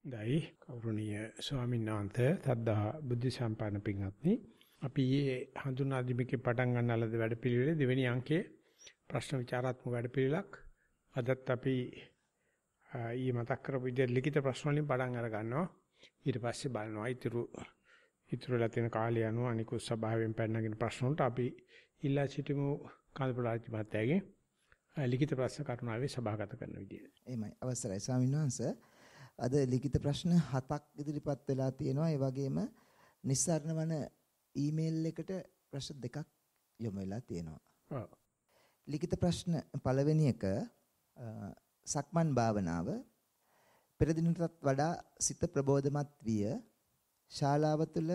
දෛ කෞරණීය ස්වාමීන් වහන්සේ සද්ධා බුද්ධ සම්පන්න පින්වත්නි අපි ඊයේ හඳුනා දීමේ පටන් ගන්නලද වැඩපිළිවෙලේ දෙවෙනි අංකයේ ප්‍රශ්න විචාරාත්මක වැඩපිළිවෙලක් අදත් අපි ඊයේ මතක් කරපු විදිහට ලිඛිත ප්‍රශ්න වලින් පටන් අර ගන්නවා ඊට පස්සේ බලනවා ඉතුරුලා තියෙන කාලය අනුව අනිකුත් සභාවෙන් පැනනගෙන ප්‍රශ්න වලට අපි ඉල්ලා සිටිමු කාලපරාජි මහත්තයාගේ ලිඛිත ප්‍රශ්න කරුණාවේ සභාගත කරන විදියට. එහෙමයි අවසරයි ස්වාමීන් වහන්සේ. අද ලිඛිත ප්‍රශ්න 7ක් ඉදිරිපත් වෙලා තියෙනවා. ඒ වගේම නිස්සාරණ වන ඊමේල් එකට ප්‍රශ්න 2ක් යොමු වෙලා තියෙනවා. ඔව්. ලිඛිත ප්‍රශ්න පළවෙනි එක සක්මන් භාවනාව පෙර දිනටත් වඩා සිත ප්‍රබෝධමත් විය. ශාලාව තුළ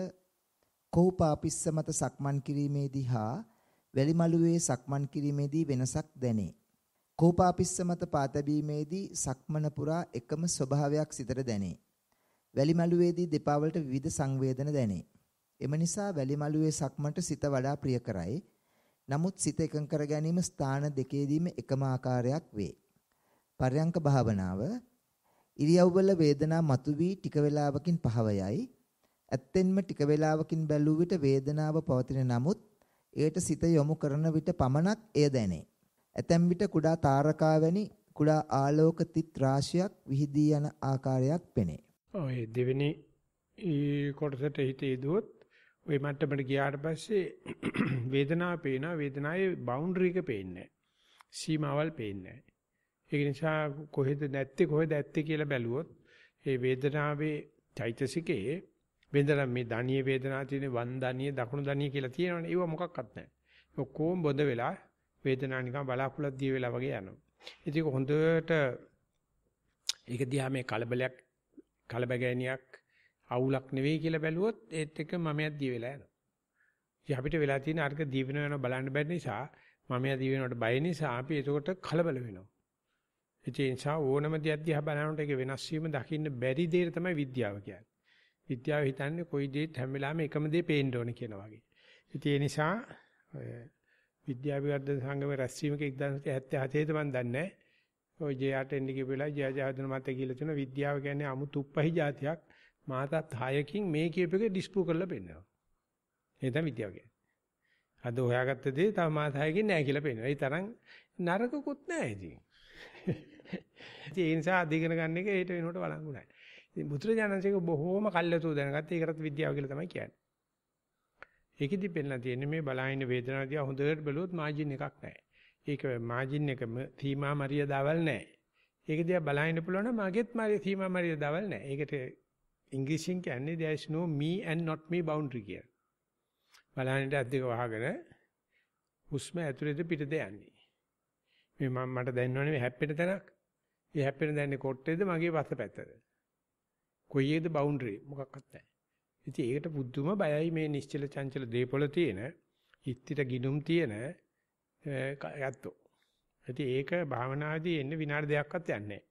කෝපාපිස්ස මත සක්මන් කිරීමේදී හා වැලිමලුවේ සක්මන් කිරීමේදී වෙනසක් දැනේ. කෝපාපිස්ස මත පාතැබීමේදී සක්මන පුරා එකම ස්වභාවයක් සිතට දැනේ. වැලිමලුවේදී දෙපා වලට විවිධ සංවේදන දැනේ. එම නිසා වැලිමලුවේ සක්මන්ට සිත වඩා ප්‍රිය කරයි. නමුත් සිත එකඟ කර ගැනීම ස්ථාන දෙකේදීම එකම ආකාරයක් වේ. පර්යංක භාවනාව ඉරියව්වල වේදනා මතුවී ටික වේලාවකින් පහවයයි. ඇත්තෙන්ම ටික වේලාවකින් බැලුව විට වේදනාව පවතින නමුත් එයට සිත යොමු කරන විට පමණක් එය දැනේ. ඇතැම් විට කුඩා තාරකා වැනි කුඩා ආලෝක තිත් රාශියක් විහිදී යන ආකාරයක් පෙනේ. ඔය දෙවෙනි කොටසට හිතේ දුවොත් ওই මට්ටමට ගියාට පස්සේ වේදනාව පේනවා වේදනාවේ බවුන්ඩරි එක පේන්නේ නැහැ. සීමාවල් පේන්නේ නැහැ. ඒක නිසා කොහෙද ඇත්තේ කියලා බැලුවොත් ඒ වේදනාවේ චෛතසිකයේ වේදනාව මේ ධානීය වේදනාව තියෙන වම් ධානීය දකුණු ධානීය කියලා තියෙනවනේ. ඒව මොකක්වත් නැහැ. ඔක්කොම බොඳ වෙලා වේදනාව නිකන් බලාකුලක් දිය වෙලා වගේ යනවා. ඉතින් ඒක හොඳට ඒක දිහා මේ කලබගෑනියක් අවුලක් නෙවෙයි කියලා බැලුවොත් ඒත් එක්ක මමයක් දිය වෙලා යනවා. ඉතින් අපිට වෙලා තියෙන අර්ග දිය වෙනවා බලන්න බැරි නිසා මමයා දිය වෙනවට බය නිසා අපි ඒකට කලබල වෙනවා. ඒ නිසා ඕනම දෙයක් දිහා බලනකොට ඒක වෙනස් වීම දකින්න බැරි දෙයක් තමයි විද්‍යාව කියන්නේ. විද්‍යාව හිතන්නේ කොයි දෙයක් හැම වෙලාවෙම එකම දේ පේන්න ඕනේ කියන වගේ. ඉතින් ඒ නිසා විද්‍යා විවර්ධන සංගමේ රැස්වීමක 1977 මම දන්නේ ඔය ජයාට එන්නේ කියපෙලා ජයජහදන මත කියලා තියෙන විද්‍යාව කියන්නේ අමුතු උප්පහි જાතියක් මාතත් 6කින් මේ කියප එක ඩිස්ප්‍රූව් කරලා පෙන්නනවා. ඒ තමයි විද්‍යාව කියන්නේ. අද හොයාගත්ත දේ තව මාත 6කින් නෑ කියලා පෙන්නනවා. ඒ තරම් නරකකුත් නෑ ඉතින්. ඒ නිසා අධිකන ගන්න එක ඒට වෙනකොට වළංගු නෑ. ඉතින් බුදුරජාණන්සේක බොහෝම කල්යතෝ දැනගත්ත ඒකටත් විද්‍යාව කියලා තමයි කියන්නේ. ඒකෙදි පෙන්නලා තියෙන්නේ මේ බලහින වේදනාව දිහා හොඳට බැලුවොත් මාජින් එකක් නැහැ. ඒක මාජින් එකම සීමා මරියදාවල් නැහැ. ඒක දිහා බලහින්න පුළුවන් නම් මගෙත් සීමා මරියදාවල් නැහැ. ඒකට ඉංග්‍රීසියෙන් කියන්නේ there is no me and not me boundary කියලා. බලහින්නට අද්දක වහගෙන හුස්ම ඇතුළේද පිටද යන්නේ. මේ මට දැනනවනේ හැප්පෙන තැනක්. ඒ හැප්පෙන දැනන්නේ කොට්ටේද මගේ පස්සපැත්තද? කොයියේද boundary මොකක්වත් නැහැ. ඉතින් ඒකට බුද්ධුම බයයි මේ නිශ්චල චංචල දීපොළ තියෙන ඉත්තිට ගිනුම් තියෙන යැත්තෝ. ඉතින් ඒක භාවනාදී එන්නේ විනාඩි දෙකක්වත් යන්නේ නැහැ.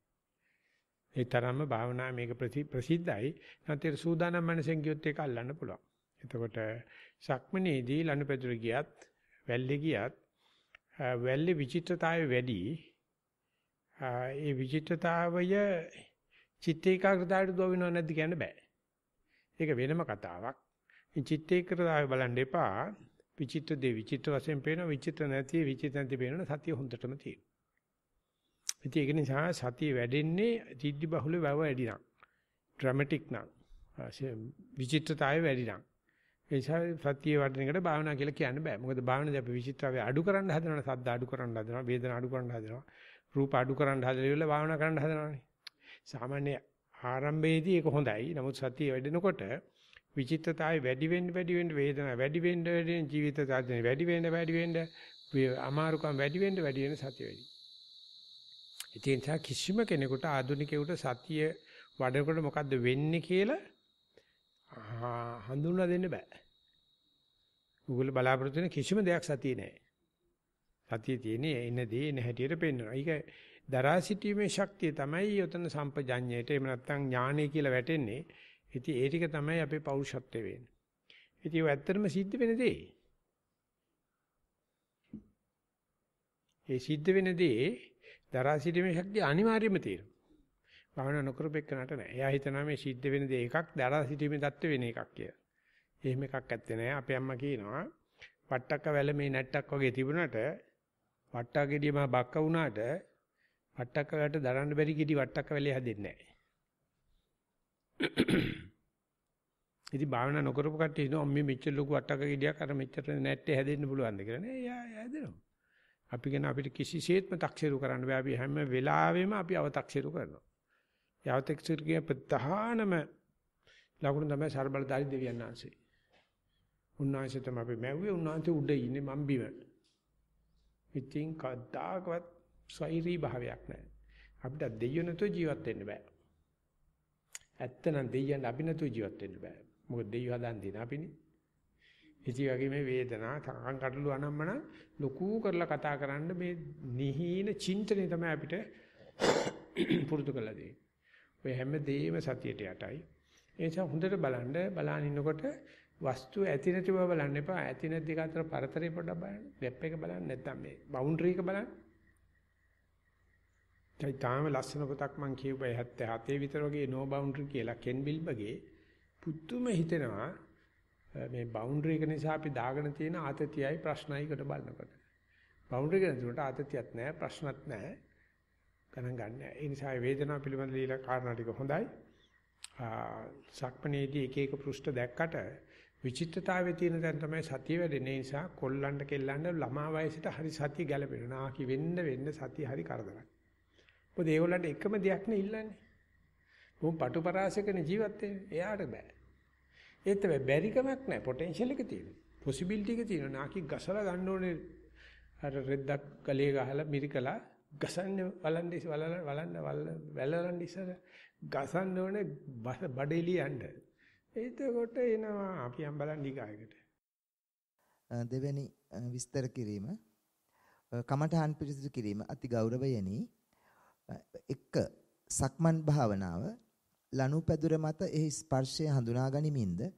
ඒ තරම්ම භාවනාව මේක ප්‍රසිද්ධයි. නැත්නම් සූදානම් මනසෙන් ගියොත් ඒක අල්ලන්න පුළුවන්. එතකොට සක්මනේදී ලනුපැදුර ගියත් වැල්ලේ ගියත් වැල්ලේ විචිත්‍රතාවය වැඩි. ඒ විචිත්‍රතාවය චිත්ත ඒකාග්‍රතාවයට දුව වෙනව නැද්ද කියන්න බෑ. ඒක වෙනම කතාවක්. මේ චිත්ත ඒකාග්‍රතාවය බලන්න එපා. විචිත්‍ර දේ විචිත්‍ර වශයෙන් පේනවා විචිත්‍ර නැති පේනවා සතිය හොඳටම තියෙනවා. ඉතින් ඒක නිසා සතිය වැඩෙන්නේ සිද්ධි බහුල වැව වැඩි නම්. ඩ්‍රැමැටික් නම්. විචිත්‍රතාවය වැඩි නම්. ඒ නිසා සතිය වඩන එකට භාවනා කියලා කියන්න බෑ. මොකද භාවනාවේ අපි විචිත්‍රතාවය අඩු කරන්න හදනවනේ. සද්ද අඩු කරන්න හදනවා. වේදනා අඩු කරන්න හදනවා. රූප අඩු කරන්න හදලා භාවනා කරන්න හදනවනේ. සාමාන්‍ය ආරම්භයේදී ඒක හොඳයි. නමුත් සතිය වැඩෙනකොට විචිත්තතාවය වැඩි වෙන්න වේදනාව වැඩි වෙන්න ජීවිත සාධන වැඩි වෙන්න අමාරුකම් වැඩි වෙන්න සතිය වැඩි. ඒ නිසා කිසිම කෙනෙකුට ආධුනිකයෙකුට සතිය වඩනකොට මොකද්ද වෙන්නේ කියලා හඳුන්වා දෙන්න බෑ. Google බලාපොරොත්තු වෙන කිසිම දෙයක් සතියේ නැහැ. සතියේ තියෙන්නේ එනදී එන හැටියට පෙන්වනවා. ඒක දරා සිටීමේ ශක්තිය තමයි යොතන සම්පජඤ්ඤයට එහෙම නැත්නම් ඥානය කියලා වැටෙන්නේ. ඉතින් ඒ ටික තමයි අපේ පෞරුෂත්වය වෙන්නේ. ඉතින් ඒක ඇත්තටම සිද්ධ වෙන දේ. ඒ සිද්ධ වෙන දේ දරා සිටීමේ ශක්තිය අනිවාර්යයෙන්ම තියෙනවා. භාවනා නොකරපෙන්නට නෑ. එයා හිතනවා මේ සිද්ධ වෙන දේ එකක්, දරා සිටීමේ தත්ත්ව වෙන එකක් කියලා. එහෙම එකක් ඇත්තේ නෑ. අපේ අම්මා කියනවා වට්ටක්ක වැල මේ නැට්ටක් වගේ තිබුණාට වට්ටා ගෙඩිය මා බක්ක වුණාට වට්ටක්ක වලට දරන්න බැරි ගෙඩි වට්ටක්ක වැලේ හැදෙන්නේ නෑ. ඉතින් භාවනා නොකරපු කට්ටිය හිතනවා මේ මෙච්චර ලොකු වට්ටක්ක ගෙඩියක් අර මෙච්චර නැට්ටේ හැදෙන්න පුළුවන්ද කියලා නේ. එයා හැදෙනවා. අපි කියන අපිට කිසිසේත්ම තක්සේරු කරන්න බෑ. අපි හැම වෙලාවෙම අපි අවතක්සේරු කරනවා. යවතක්සේරුගේ ප්‍රධානම ලකුණ තමයි ਸਰබලධාරී දෙවියන් වහන්සේ. උන්වහන්සේ තමයි අපි මැව්වේ. උන්වහන්සේ උඩ ඉන්නේ මම් බිම. ඉතින් කද්දාකවත් ස්වෛරී භාවයක් නැහැ. අපිට දෙයියෝ නැතුව ජීවත් වෙන්න බෑ. ඇත්තනම් දෙයියන් අපි නැතුව ජීවත් වෙන්න බෑ. මොකද දෙයියෝ හදන් දින අපිනේ. ඉති වගේ මේ වේදනා තකන් කටළු අනම්මන ලොකු කරලා කතා කරන්න මේ නිහීන චින්තනය තමයි අපිට පුරුදු කරලා දෙන්නේ. ඔය හැම දෙයක්ම සතියට යටයි. ඒ නිසා හොඳට බලන් ඉන්නකොට වස්තු ඇති නැති බව බලන්න එපා. ඇති නැති දෙක අතර පරතරය පොඩ්ඩක් බලන්න. වෙබ් එක බලන්න නැත්නම් මේ බවුන්ඩරි එක බලන්න. ඒ තාම ලස්සන පොතක් මම කියුවා 77 විතර වගේ නෝ බවුන්ඩරි කියලා කෙන් බිල්බගේ පුදුම හිතෙනවා. මේ බවුන්ඩරි එක නිසා අපි දාගෙන තියෙන ආතතියයි ප්‍රශ්නයිකට බලනකොට. බවුන්ඩරි එක නැතුවට ආතතියක් නැහැ ප්‍රශ්නත් නැහැ. ගණන් ගන්න. ඒ නිසා වේදනාව පිළිබඳ දීලා කාරණා ටික හොඳයි. සක්මණේදී එක එක පෘෂ්ඨ දැක්කට විචිත්තතාවයේ තියෙන දැන් තමයි සතිය වැඩෙන්නේ. ඒ නිසා කොල්ලන්ට කෙල්ලන්ට ළමා වයසට හරි සතිය ගැලපෙනවා. නාකි වෙන්න සතිය හරි කරදරයි. මොකද ඒගොල්ලන්ට එකම දෙයක් නේ ඉල්ලන්නේ. උන් පටුපරාසකනේ ජීවත් වෙන්නේ. එයාට බෑ. ඒත් බැරිකමක් නැහැ. පොටෙන්ෂල් එක තියෙනවා. පොසිබිලිටි එක තියෙනවා. නාකි ගසලා ගන්න ඕනේ. අර රෙද්දක් ගලේ ගහලා මිරිකලා ගසන්නේ වලන්න ඉස්සර ගසන්න ඕනේ බඩේලිය යන්න. එතකොට එනවා අපි යම් බලන් ඊගායකට. දෙවෙනි විස්තර කිරීම කමඨහන් පිරිසිදු කිරීම අති ගෞරවයනි. එක්ක සක්මන් භාවනාව ලනුපැදුර මත එහි ස්පර්ශය හඳුනා ගනිමින්ද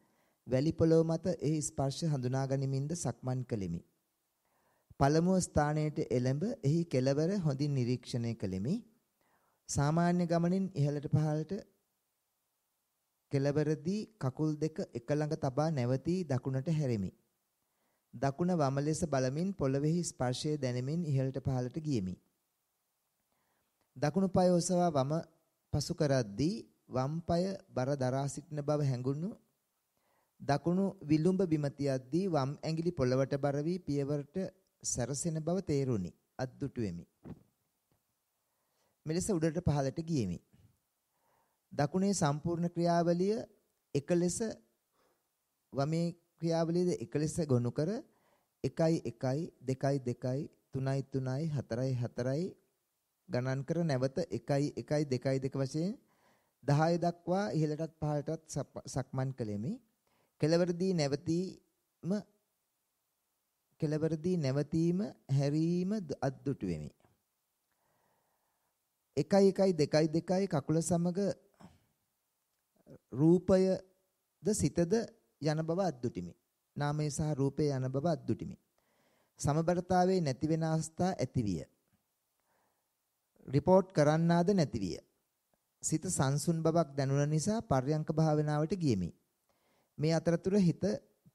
වැලි පොළොව මත එහි ස්පර්ශය හඳුනා ගනිමින්ද සක්මන් කළෙමි. පළමුව ස්ථානයට එළඹ එහි කෙළවර හොඳින් නිරීක්ෂණය කළෙමි. සාමාන්‍ය ගමනින් ඉහළට පහළට කෙළවරදී කකුල් දෙක එක ළඟ තබා නැවතී දකුණට හැරෙමි. දකුණ වම ලෙස බලමින් පොළොවේහි ස්පර්ශය දැනෙමින් ඉහළට පහළට ගියෙමි. දකුණු පාය ඔසවා වම පසු කරද්දී වම් පාය බර දරා සිටින බව හැඟුණු දකුණු විලුඹ බිම තියද්දී වම් ඇඟිලි පොළවට බර වී පියවරට සැරසෙන බව තේරුණි. අද්දුටු වෙමි. මෙලෙස උඩට පහළට ගියෙමි. දකුණේ සම්පූර්ණ ක්‍රියාවලිය එක ලෙස වමේ ක්‍රියාවලියද එක ලෙස ගොනු කර 1 1 2 2 3 3 4 4 ගණන් කර නැවත 1 1 2 2 වශයෙන් 10 දක්වා ඉහළටත් පහළටත් සක්මන් කළෙමි. කෙළවරදී නැවතීම හැරීම අද්දුටු වෙමි. 1 1 2 2 කකුල සමග රූපයද සිතද යන බව අද්දුටිමි. නාමය සහ රූපය යන බව අද්දුටිමි. සමබරතාවයේ නැති වෙන අවස්ථා ඇතිවිය. රිපෝට් කරන්නාද නැතිවිය. සිත සංසුන් බවක් දැනුන නිසා පර්යංක භාවනාවට ගියෙමි. මේ අතරතුර හිත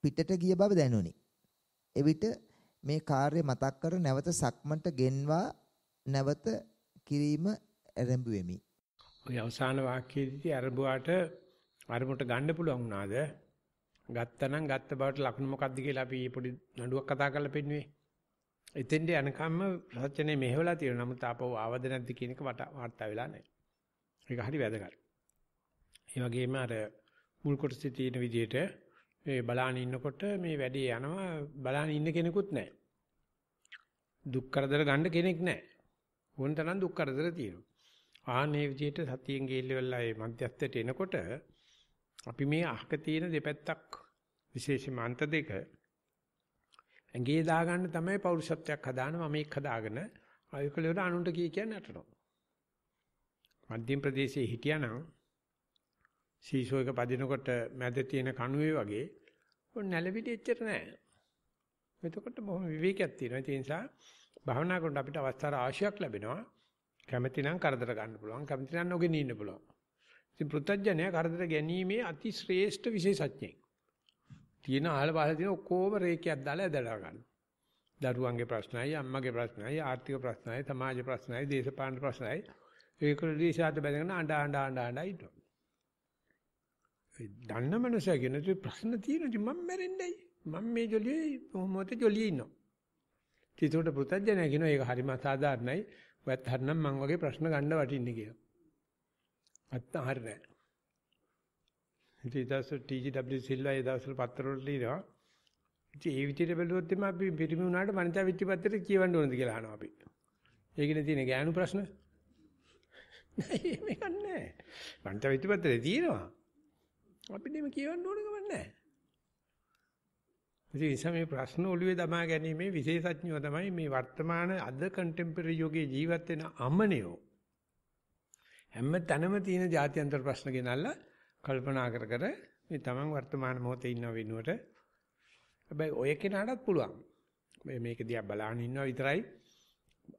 පිටට ගිය බව දැනුනි. එවිට මේ කාර්ය මතක් කර නැවත සක්මන්ට ගෙන්වා නැවත කිරීම ආරම්භුවෙමි. ඔය අවසාන වාක්‍යයේදී අරඹුවාට අරමුණට ගන්න පුළුවන් වුණාද? ගත්තනම් ගත්ත බවට ලකුණු මොකක්ද කියලා අපි පොඩි නඩුවක් කතා කරලා පෙන්නුවේ. එතෙන්ට යනකම්ම රචනයේ මෙහෙवला තියෙනවා. නමුත් ආපහු ආවද නැද්ද කියන එක වාර්තා වෙලා නැහැ. ඒක හරි වැදගත්. ඒ වගේම අර මුල් කොටසේ තියෙන විදිහට මේ බලාන ඉන්නකොට මේ වැඩේ යනවා බලාන ඉන්න කෙනෙකුත් නැහැ. දුක් කරදර ගන්න කෙනෙක් නැහැ. වොන් තරම් දුක් කරදර තියෙනවා. ආනේ විදිහට සතියෙන් ගිහිල්ලා ඒ මධ්‍යස්ථයට එනකොට අපි මේ අහක තියෙන දෙපැත්තක් විශේෂම අන්ත දෙක ඇඟේ දාගන්න තමයි පෞරුෂත්වයක් හදාන මම මේක හදාගෙන ආයකලේට අනුන්ට කියන්නේ නටනවා. මධ්‍යම ප්‍රදේශයේ හිටියානම් සීසෝ එක පදිනකොට මැද තියෙන කණුවේ වගේ ඔය නැලවිලි එච්චර නැහැ. එතකොට බොහොම විවේකයක් තියෙනවා. ඒ නිසා භාවනා කරනකොට අපිට අවස්ථා රාශියක් ලැබෙනවා. කැමති නම් කරදර ගන්න පුළුවන්. කැමති නම් නොගෙන ඉන්න පුළුවන්. ඉතින් පෘථජ්ජනයා කරදර ගැනීමේ අති ශ්‍රේෂ්ඨ විශේෂඥයෙක්. තියෙන අහල පහල තියෙන ඔක්කොම රේඛයක් දාලා ඇදලා ගන්නවා. දරුවන්ගේ ප්‍රශ්නයි, අම්මගේ ප්‍රශ්නයි, ආර්ථික ප්‍රශ්නයි, සමාජ ප්‍රශ්නයි, දේශපාලන ප්‍රශ්නයි ඒකවල දිශාට බැලගෙන අඬ ඉන්නවා. ඒ දන්න මනුස්සය කියනවා ප්‍රශ්න තියෙනවා මම මැරෙන්නයි. මම මේ ජොලියේ මොහොතේ ජොලියේ ඉන්නවා. ඒකට පුතඥය කියනවා ඒක හරිම අසාධාරණයි. ඔයත් හරිනම් මං වගේ ප්‍රශ්න ගන්න වටින්නේ කියලා. අත්ත හරිය නෑ. ඉතින් ඊටස් TGW සිල්වා ඒ දවස්වල පත්තරවල ලියනවා. ඉතින් ඒ විදිහට බැලුවොත් එimhe අපි පිරිමි වුණාට වනිතා විත්තිපත්‍රයට කියවන්න ඕනද කියලා අහනවා අපි. ඒකනේ තියෙන ගෑනු ප්‍රශ්න. නෑ මේක නෑ. වනිතා විත්තිපත්‍රයේ තියෙනවා. අපිට මේ කියවන්න ඕන ගමන් නෑ. ඉතින් මේ ප්‍රශ්න ඔළුවේ දමා ගැනීමේ විශේෂඥයෝ තමයි මේ වර්තමාන අද කන්ටෙම්පරරි යෝගයේ ජීවත් වෙන අමනියෝ. හැම තැනම තියෙන ජාත්‍යන්තර ප්‍රශ්න ගෙනල්ලා කල්පනා කර කර මේ තමන් වර්තමාන මොහොතේ ඉන්න වෙනුවට හැබැයි ඔය කෙනාටත් පුළුවන්. මේක දිහා බලන්න ඉන්නවා විතරයි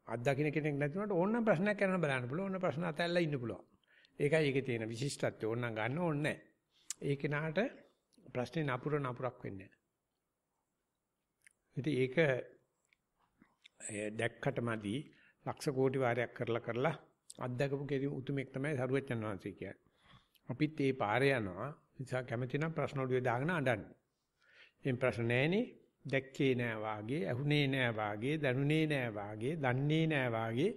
අත්දකින්න කෙනෙක් නැතුනට ඕනනම් ප්‍රශ්නයක් කරන්න බලන්න පුළුවන්. ඕන ප්‍රශ්න අතල්ලා ඉන්න පුළුවන්. ඒකයි ඒකේ තියෙන විශිෂ්ටත්වය. ඕනනම් ගන්න ඕනේ නැහැ. ඒ කෙනාට ප්‍රශ්නේ නපුරක් වෙන්නේ නැහැ. ඉතින් ඒක දැක්කට මදි ලක්ෂ කෝටි වාරයක් කරලා අත්දකපු කෙනෙකු උතුමෙක් තමයි සරුවච්චන් වහන්සේ කියන්නේ. අපිත් ඒ පාරේ යනවා. නිසා කැමති නම් ප්‍රශ්න ඔළුවේ දාගෙන අඬන්න. මේ ප්‍රශ්න නැහෙනේ. දැක්කේ නෑ වාගේ, ඇහුනේ නෑ වාගේ, දැනුනේ නෑ වාගේ, දන්නේ නෑ වාගේ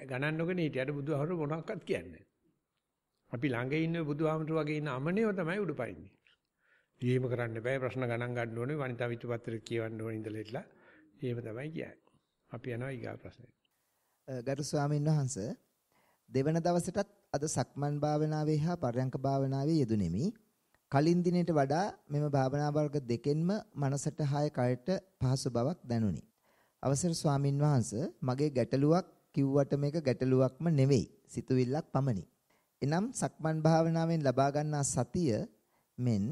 ගණන් නොගෙන හිටියට බුදුහාමුදුරු මොනවක්වත් කියන්නේ නෑ. අපි ළඟ ඉන්න බුදුහාමුදුරු වගේ ඉන්න අමනියෝ තමයි උඩපයින්නේ. එහෙම කරන්න බෑ ප්‍රශ්න ගණන් ගන්න ඕනේ වනිතා විත්තුපත්‍රය කියවන්න ඕනේ ඉඳලා ඉట్లా. එහෙම තමයි කියන්නේ. අපි යනවා ඊගා ප්‍රශ්නෙට. ගරු ස්වාමීන් වහන්සේ දෙවන දවසටත් අද සක්මන් භාවනාවේ හා පරයන්ක භාවනාවේ යෙදුණෙමි. කලින් දිනේට වඩා මෙම භාවනා වර්ග දෙකෙන්ම මනසට හාය කයට පහසු බවක් දැනුනි. අවසර ස්වාමින් වහන්සේ මගේ ගැටලුවක් කිව්වට මේක ගැටලුවක්ම නෙවෙයි. සිතුවිල්ලක් පමණි. එනම් සක්මන් භාවනාවෙන් ලබා ගන්නා සතිය මෙන්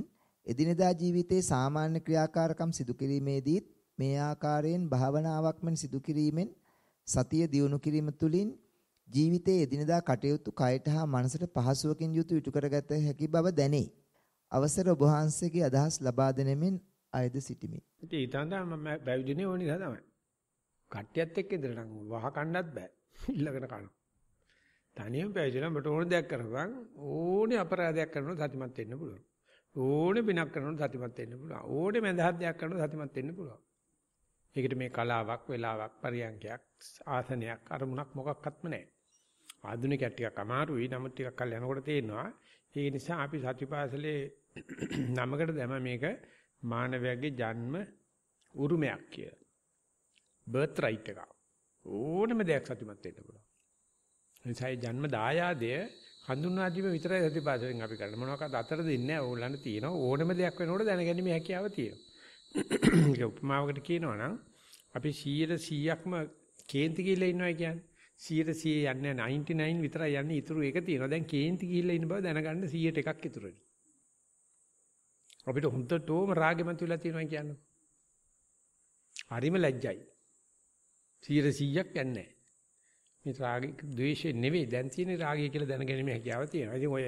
එදිනෙදා ජීවිතයේ සාමාන්‍ය ක්‍රියාකාරකම් සිදු කිරීමේදීත් මේ ආකාරයෙන් භාවනාවක් මෙන් සිදු කිරීමෙන් සතිය දියුණු කිරීම තුළින් ජීවිතයේ එදිනෙදා කටයුතු කයට හා මනසට පහසුවකින් යුතු ඉටු කරගත හැකි බව දැනේ. අවසර ඔබ වහන්සේගේ අදහස් ලබා දෙනෙමින් අයද සිටිමි. ඉතින් ඊටඳ මම බැවිදිනේ ඕන නිසා තමයි. කට්ටියත් එක්ක ඉදර නම් වහ කන්නත් බෑ. ඉල්ලගෙන කනවා. තනියම බැවිදිනා මට ඕන දෙයක් කරපන් ඕනේ අපරාධයක් කරනවා සතිමත් වෙන්න පුළුවන්. ඕනේ බිනක් කරනවා සතිමත් වෙන්න පුළුවන්. ඕනේ මඳහත් දෙයක් කරනවා සතිමත් වෙන්න පුළුවන්. ඒකට මේ කලාවක්, වෙලාවක්, පරියන්කයක්, ආසනයක්, අරමුණක් මොකක්වත්ම නැහැ. ආධුනිකයක් ටිකක් අමාරුයි. නමුත් ටිකක් කල් යනකොට තේරෙනවා. ඒ නිසා අපි සතිපාසලේ නමකට දැම මේක මානවයාගේ ජන්ම උරුමයක් කියලා. බර්ත් රයිට් එක. ඕනම දෙයක් සතිමත් වෙන්න පුළුවන්. එනිසා ජන්ම දායාදය හඳුන්වා දීම විතරයි සතිපාසලෙන් අපි කරන්නේ. මොනවාකට අතර දෙන්නේ නැහැ. ඕගොල්ලන්ට තියෙනවා ඕනම දෙයක් වෙනකොට දැනගැනීමේ හැකියාව තියෙනවා. ඒක උපමාවකට කියනවා නම් අපි 100%ක්ම කේන්ති ගිහිල්ලා ඉන්නවා කියන්නේ. 100% යන්නේ 99 විතරයි යන්නේ. ඉතුරු එක තියෙනවා. දැන් කේන්ති ගිහිල්ලා ඉන්න බව දැනගන්න 100ට එකක් ඉතුරු වෙනවා. අපිට හුද්දටෝම රාගෙමත් වෙලා තියෙනවා කියන්නේ. හරිම ලැජ්ජයි. 100%ක් යන්නේ නැහැ. මේ රාගය ද්වේෂය නෙවෙයි දැන් තියෙන රාගය කියලා දැනගැනීමේ හැකියාව තියෙනවා. ඉතින් ඔය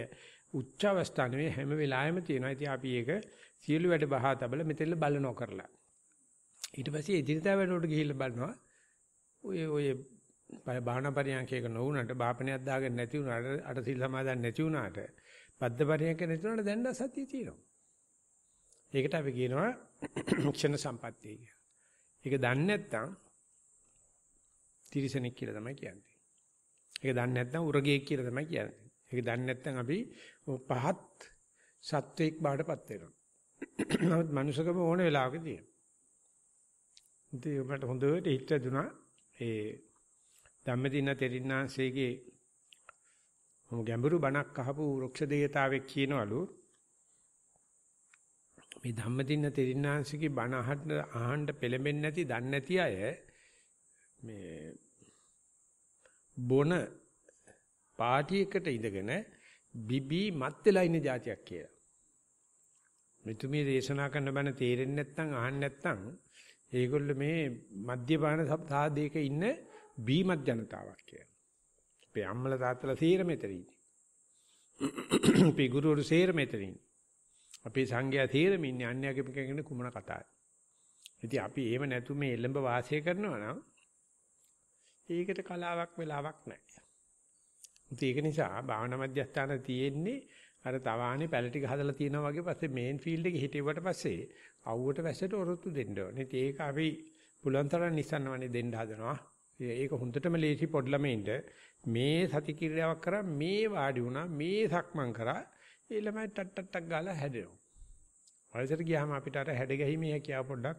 උච්ච අවස්ථා නෙවෙයි හැම වෙලාවෙම තියෙනවා. ඉතින් අපි ඒක සියලු වැඩ බහා තබල මෙතෙල්ල බලනෝ කරලා. ඊට පස්සේ එදිනදා වැඩවලට ගිහිල්ලා බලනවා. ඔය භාවනා පරියන්කයක නොවුනට බාපණයක් දාගෙන නැති වුණාට අට සිල් සමාදන් නැති වුණාට බද්ධ පරියන්ක නැති වුණාට දැන් සතිය තියෙනවා. ඒකට අපි කියනවා ක්ෂණ සම්පත්තිය කියලා. ඒක දන්නේ නැත්නම් තිරිසනෙක් කියලා තමයි කියන්නේ. ඒක දන්නේ නැත්නම් උරගයෙක් කියලා තමයි කියන්නේ. ඒක දන්නේ නැත්නම් අපි පහත් සත්වෙක් බාටපත් වෙනවා. නමුත් මනුෂකම ඕන වෙලාවක තියෙනවා. ඉතින් මට හොඳට හිත දුනා ඒ ධම්මදින තෙරින්නාංශයේ ගැඹුරු බණක් අහපු වෘක්ෂ දේවතාවෙක් කියනවලු මේ ධම්මදින තෙරින්නාංශයේ බණ අහන්න පෙළඹෙන්නේ නැති දන්නේ නැති අය මේ බොන පාටියකට ඉඳගෙන බිබි මත් වෙලා ඉන්න જાතියක් කියලා. මෙතුමිය දේශනා කරන බණ තේරෙන්නේ නැත්නම් අහන්නේ නැත්නම් ඒගොල්ලෝ මේ මධ්‍යපාන සාධයක ඉන්න බීමත් ජනතාවක් කියලා. අපේ අම්මලා තාත්තලා සීර මෙතනින්. අපේ ගුරුවරු සීර මෙතනින්. අපේ සංඝයා සීරම ඉන්නේ අන්‍යයන්ගේ කෙනෙක් කුමන කතාවයි. ඉතින් අපි එහෙම නැතු මේ එළඹ වාසය කරනවා නම් ඒකට කලාවක් වෙලාවක් නැහැ. ඒක නිසා භාවනා මධ්‍යස්ථාන තියෙන්නේ අර තවානේ පැල ටික හදලා තියෙනවා වගේ පස්සේ මේන් ෆීල්ඩ් එකේ හිටියවට පස්සේ අවුවට වැස්සට ඔරොත්තු දෙන්න ඕනේ. ඉතින් ඒක අපි පුළුවන් තරම් නිසන්වනේ දෙන්න හදනවා. ඒක හොඳටම ලේසි පොඩි ළමයින්ට මේ සති කිරියාවක් කරා මේ වාඩි වුණා මේ සක්මන් කරා ඒ ළමයි ටට්ටක් ගාලා හැදෙනවා. වයසට ගියාම අපිට අර හැඩ ගැහිමේ හැකියාව පොඩ්ඩක්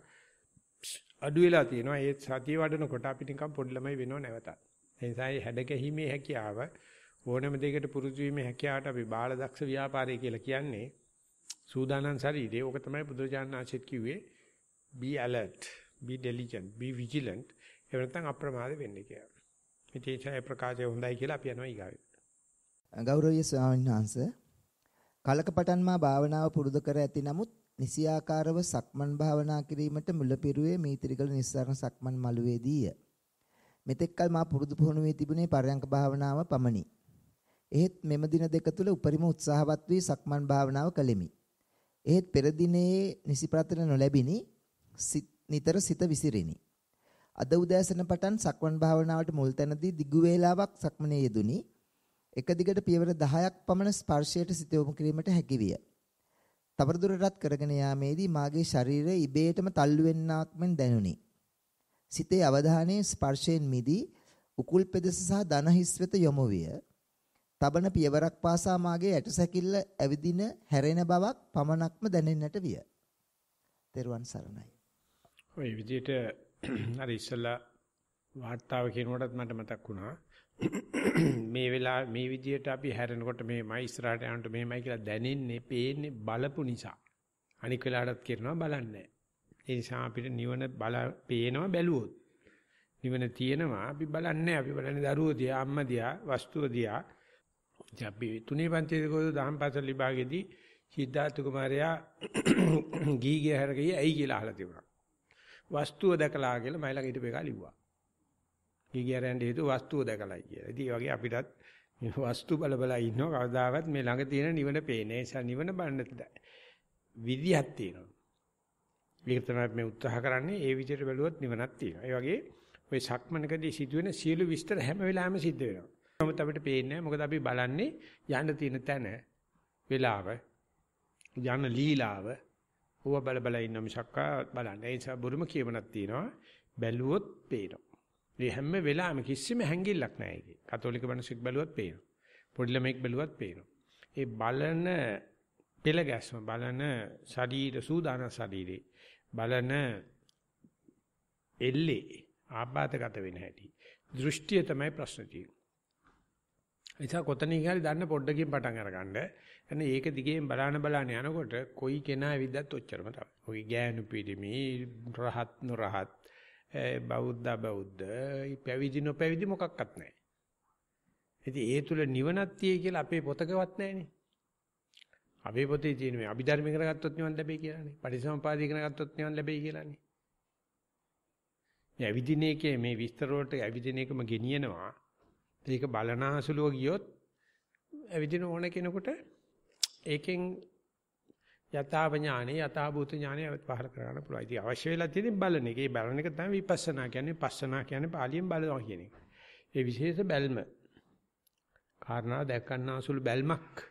අඩු වෙලා තියෙනවා. ඒ සතිය වඩනකොට අපි නිකන් පොඩි ළමයි වෙනව නැවතත්. ඒ නිසා මේ හැඩ ගැහිමේ හැකියාව ඕනෑම දෙයකට පුරුදු වීමේ හැකියාවට අපි බාලදක්ෂ ව්‍යාපාරය කියලා කියන්නේ. සූදානම් ශරීරය. ඕක තමයි බුදුරජාණන් වහන්සේ කිව්වේ be alert, be diligent, be vigilant. ඒ නැත්නම් අප්‍රමාද වෙන්න කියලා. ඉතින් ඒ ප්‍රකාශය හොඳයි කියලා අපි යනවා ඊගාවෙ. ගෞරවනීය ස්වාමීන් වහන්සේ කලක පටන් මා භාවනාව පුරුදු කර ඇති නමුත් නිසියාකාරව සක්මන් භාවනා කිරීමට මුලපිරුවේ මීතිරිගල නිස්සාරණ සක්මන් මළුවේදීය. මෙතෙක්කල් මා පුරුදු පුහුණු වී තිබුණේ පරයන්ක භාවනාව පමණි. එහෙත් මෙම දින දෙක තුල උපරිම උත්සාහවත් වී සක්මන් භාවනාව කළෙමි. එහෙත් පෙර දිනේ නිසි ප්‍රතින නොලැබිනි. නිතර සිත විසිරිනි. අද උදෑසන පටන් සක්මන් භාවනාවට මුල් තැනදී දිගු වේලාවක් සක්මනේ යෙදුනි. එක දිගට පියවර 10ක් පමණ ස්පර්ශයට සිත යොමු කිරීමට හැකි විය. තවදුරටත් කරගෙන යාමේදී මාගේ ශරීරය ඉබේටම තල්ලු වෙන්නාක් මෙන් දැනුනි. සිතේ අවධානයේ ස්පර්ශයෙන් මිදී උකුල් පෙදෙස සහ දන හිස් වෙත යොමු විය. තබන පියවරක් පාසා මාගේ ඇටසැකිල්ල ඇවිදින හැරෙන බවක් පමණක්ම දැනෙන්නට විය. තෙරුවන් සරණයි. ඔය විදිහට අර ඉස්සලා වාර්තාව කියනකොටත් මට මතක් වුණා මේ වෙලාව මේ විදිහට අපි හැරෙනකොට මේමයි ඉස්සරහට යනකොට මේමයි කියලා දැනෙන්නේ පේන්නේ බලපු නිසා. අනික වෙලාවටත් කියනවා බලන්නේ. ඒ නිසා අපිට නිවන පේනවා බැලුවොත්. නිවන තියෙනවා අපි බලන්නේ. අපි බලන්නේ දරුවෝ දිහා, අම්මා දිහා, වස්තුව දිහා. අපි තුනේ පන්තියේ ගොඩ දහම් පාසල් විභාගයේදී සිද්ධාර්ථ කුමාරයා ගීගේ හැරගියේ ඇයි කියලා අහලා තිබුණා. වස්තුව දැකලා කියලා මයිලා ඊට පෙකා ලිව්වා. ගිගියරෙන් හේතු වස්තුව දැකලායි කියලා. ඉතින් ඒ වගේ අපිටත් මේ වස්තු බල බල ඉන්නව කවදාවත් මේ ළඟ තියෙන නිවන පේන්නේ. ඒ නිසා නිවන බලන්න විදියක් තියෙනවා. ඒක තමයි මේ උත්සාහ කරන්නේ. ඒ විදිහට බැලුවොත් නිවනක් තියෙනවා. ඒ වගේ ওই සක්මනකදී සිදුවෙන සියලු විස්තර හැම වෙලාවෙම සිද්ධ වෙනවා. නමුත් අපිට පේන්නේ නැහැ. මොකද අපි බලන්නේ යන්න තියෙන තැන, වෙලාව, යන ලීලාව ඕව බල බල ඉන්න මිසක්කා බලන්නේ. ඒ නිසා බුරුම කියමනක් තියෙනවා. බැලුවොත් පේනවා. මේ හැම වෙලාවෙම කිසිම හැංගිල්ලක් නැහැ ඒකේ. කතෝලික මිනිස්සුක් බැලුවත් පේනවා. පොඩි ළමෙක් බැලුවත් පේනවා. ඒ බලන පෙළ ගැස්ම බලන ශරීර සූදානම් ශරීරේ බලන එල්ලේ ආබාධගත වෙන හැටි. දෘෂ්ටිය තමයි ප්‍රශ්න තියෙන්නේ. එතකොට කොතනින් හරි දන්න පොඩ්ඩකින් පටන් අරගන්න. එන්න ඒක දිගේම බලාන යනකොට කොයි කෙනා විද්දත් ඔච්චරම තමයි. ඔය ගෑනු පිළිමි රහත් නොරහත් බෞද්ධ පැවිදි නොපැවිදි මොකක්වත් නැහැ. ඉතින් ඒ තුල නිවනක් තියෙයි කියලා අපේ පොතකවත් නැහැනේ. අපේ පොතේ තියෙන මේ අභිධර්ම ඉගෙන ගත්තොත් නිවන් ලැබෙයි කියලානේ. පටිසමුපාද ඉගෙන ගත්තොත් නිවන් ලැබෙයි කියලානේ. මේ ඇවිදින එකේ මේ විස්තර වලට ඇවිදින එකම ගෙනියනවා. ඒක බලනාසුලුව ගියොත් ඇවිදින ඕන කෙනෙකුට ඒකෙන් යථාව ඥානෙ යථාභූත ඥානෙ පහල කරගන්න පුළුවන්. ඉතින් අවශ්‍ය වෙලා තියෙන්නේ බලන එක. ඒ බලන එක තමයි විපස්සනා කියන්නේ. පස්සනා කියන්නේ පාලියෙන් බලනවා කියන එක. ඒ විශේෂ බැල්ම. කාරණා දැක්කන්නාසුළු බැල්මක්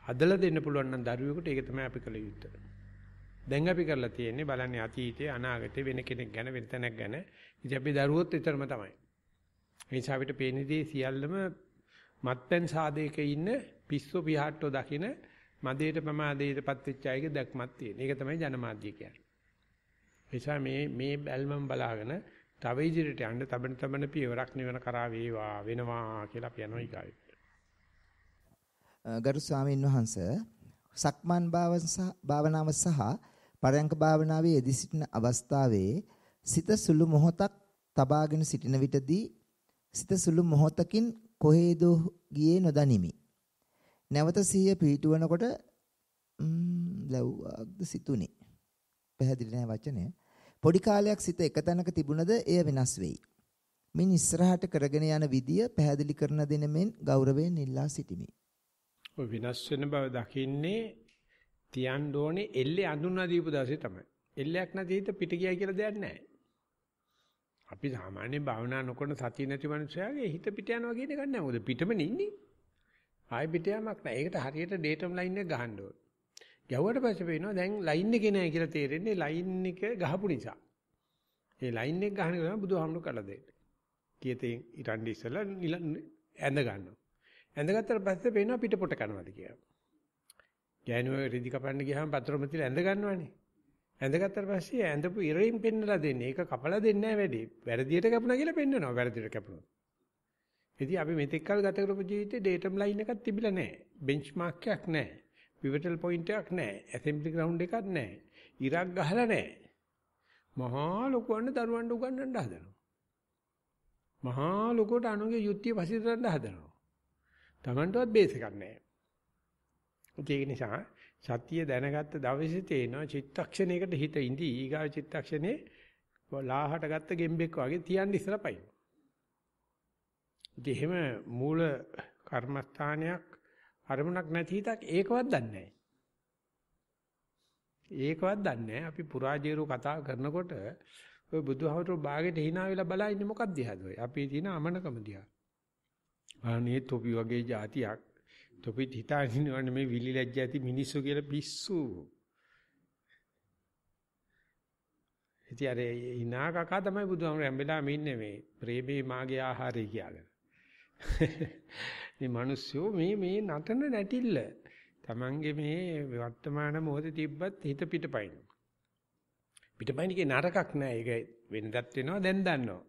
හදලා දෙන්න පුළුවන් නම් දරුවෙකුට ඒක තමයි අපි කළ යුත්තේ. දැන් අපි කරලා තියෙන්නේ බලන්නේ අතීතේ අනාගතේ වෙන කෙනෙක් ගැන වෙන තැනක් ගැන. ඉතින් අපි දරුවොත් විතරම තමයි. ඒ නිසා අපිට පේන දේ සියල්ලම මත්පැන් සාදයක ඉන්න පිස්සු පිහාට්ටෝ දකින මදේට ප්‍රමාදයටපත් වෙච්ච අයගේ දැක්මක් තියෙන. ඒක තමයි ජනමාධ්‍ය කියන්නේ. ඒ නිසා මේ බැල්මම බලාගෙන තව ඉදිරියට යන්න තබන පියවරක් නිවන කරා වේවා වෙනවා කියලා අපි යනවා ඊගාවට. ගරු ස්වාමීන් වහන්සේ සක්මන් භාවනාව සහ පරයන්ක භාවනාවේ යෙදී සිටින අවස්ථාවේ සිත සුළු මොහොතක් තබාගෙන සිටින විටදී සිත සුළු මොහොතකින් කොහේදෝ ගියේ නොදනිමි. නැවත සිහිය පිහිටුවනකොට ලැබුවක්ද සිතුනේ. පැහැදිලි නැහැ වචනය. පොඩි කාලයක් සිත එක තැනක තිබුණද එය වෙනස් වෙයි. මින් ඉස්සරහට කරගෙන යන විදිය පැහැදිලි කරන දෙන මෙන් ගෞරවයෙන් ඉල්ලා සිටිමි. ඔය විනාශ වෙන බව දකින්නේ තියන්න ඕනේ එල්ලේ අඳුනා දීපු දවසේ තමයි. එල්ලයක් නැති හිත පිට ගියා කියලා දෙයක් නැහැ. අපි සාමාන්‍යයෙන් භාවනා නොකරන සතිය නැති මනුස්සයාගේ හිත පිට යනවා කියන එක නෑ. මොකද පිටමනේ ඉන්නේ. ආයෙ පිට යamak නෑ. ඒකට හරියට ඩේටම් ලයින් එක ගහන්න ඕනේ. ගැව්වට පස්සේ වෙනවා දැන් ලයින් එකේ නෑ කියලා තේරෙන්නේ ලයින් එක ගහපු නිසා. ඒ ලයින් එක ගහන ගමන් බුදුහාමුදුරු කළා දෙන්නේ. කීතේ ඉරන්නේ ඉස්සලා ඇඳ ගන්නවා. ඇඳගත්තට පස්සේ පේනවා පිටපොට කරනවාද කියලා. ගෑනුව රිදි කපන්න ගියාම පතරම තියලා ඇඳ ගන්නවානේ. ඇඳගත්තට පස්සේ ඇඳපු ඉරින් පෙන්නලා දෙන්නේ. ඒක කපලා දෙන්නේ නැහැ වැඩි. වැරදියට කැපුණා කියලා පෙන්නනවා. වැරදියට කැපුණා. ඉතින් අපි මෙතෙක් කල් ගත කරපු ජීවිතේ ඩේටම් ලයින් එකක් තිබිලා නැහැ. බෙන්ච්මාර්ක් එකක් නැහැ. පිවටල් පොයින්ට් එකක් නැහැ. ඇසෙම්බලි ග්‍රවුන්ඩ් එකක් නැහැ. ඉරක් ගහලා නැහැ. මහා ලොකුවන්න දරුවන්ට උගන්වන්න හදනවා. මහා ලොකුවට අනුගේ යුක්තිය පසිරන්න හදනවා. Tamanටවත් බේස් එකක් නැහැ. ඒක නිසා සතිය දැනගත්ත දවසේ තේනවා චිත්තක්ෂණයකට හිත ඉඳී ඊගා චිත්තක්ෂණේ ලාහට ගත්ත ගෙම්බෙක් වගේ තියන්න ඉස්සලා පයින්. ඉතින් එහෙම මූල කර්මස්ථානයක් අරමුණක් නැති හිතක් ඒකවත් දන්නේ නැහැ. ඒකවත් දන්නේ නැහැ. අපි පුරාජේරු කතා කරනකොට ඔය බුදුහමතුරු බාගෙට hina වෙලා බලා ඉන්නේ මොකක්ද දිහාද ඔය? අපි තියෙන අමනකම දිහා. අනේ තොපි වගේ જાතියක් තොපිත් හිතාගෙන මේ විලි ලැජ්ජ ඇති මිනිස්සු කියලා පිස්සු. ඉතින් අර hina කකා තමයි බුදුහමතුරු හැම්බෙලාම ඉන්නේ මේ ප්‍රේමේ මාගේ ආහාරය කියාගෙන. මේ මිනිස්සු මේ නටන නැටිල්ල Tamange මේ වර්තමාන මොහොතේ තිබ්බත් හිත පිටපයින්. පිටපයින් කිය නරකක් නෑ. ඒක වෙනදත් වෙනවා දැන් දන්නවා.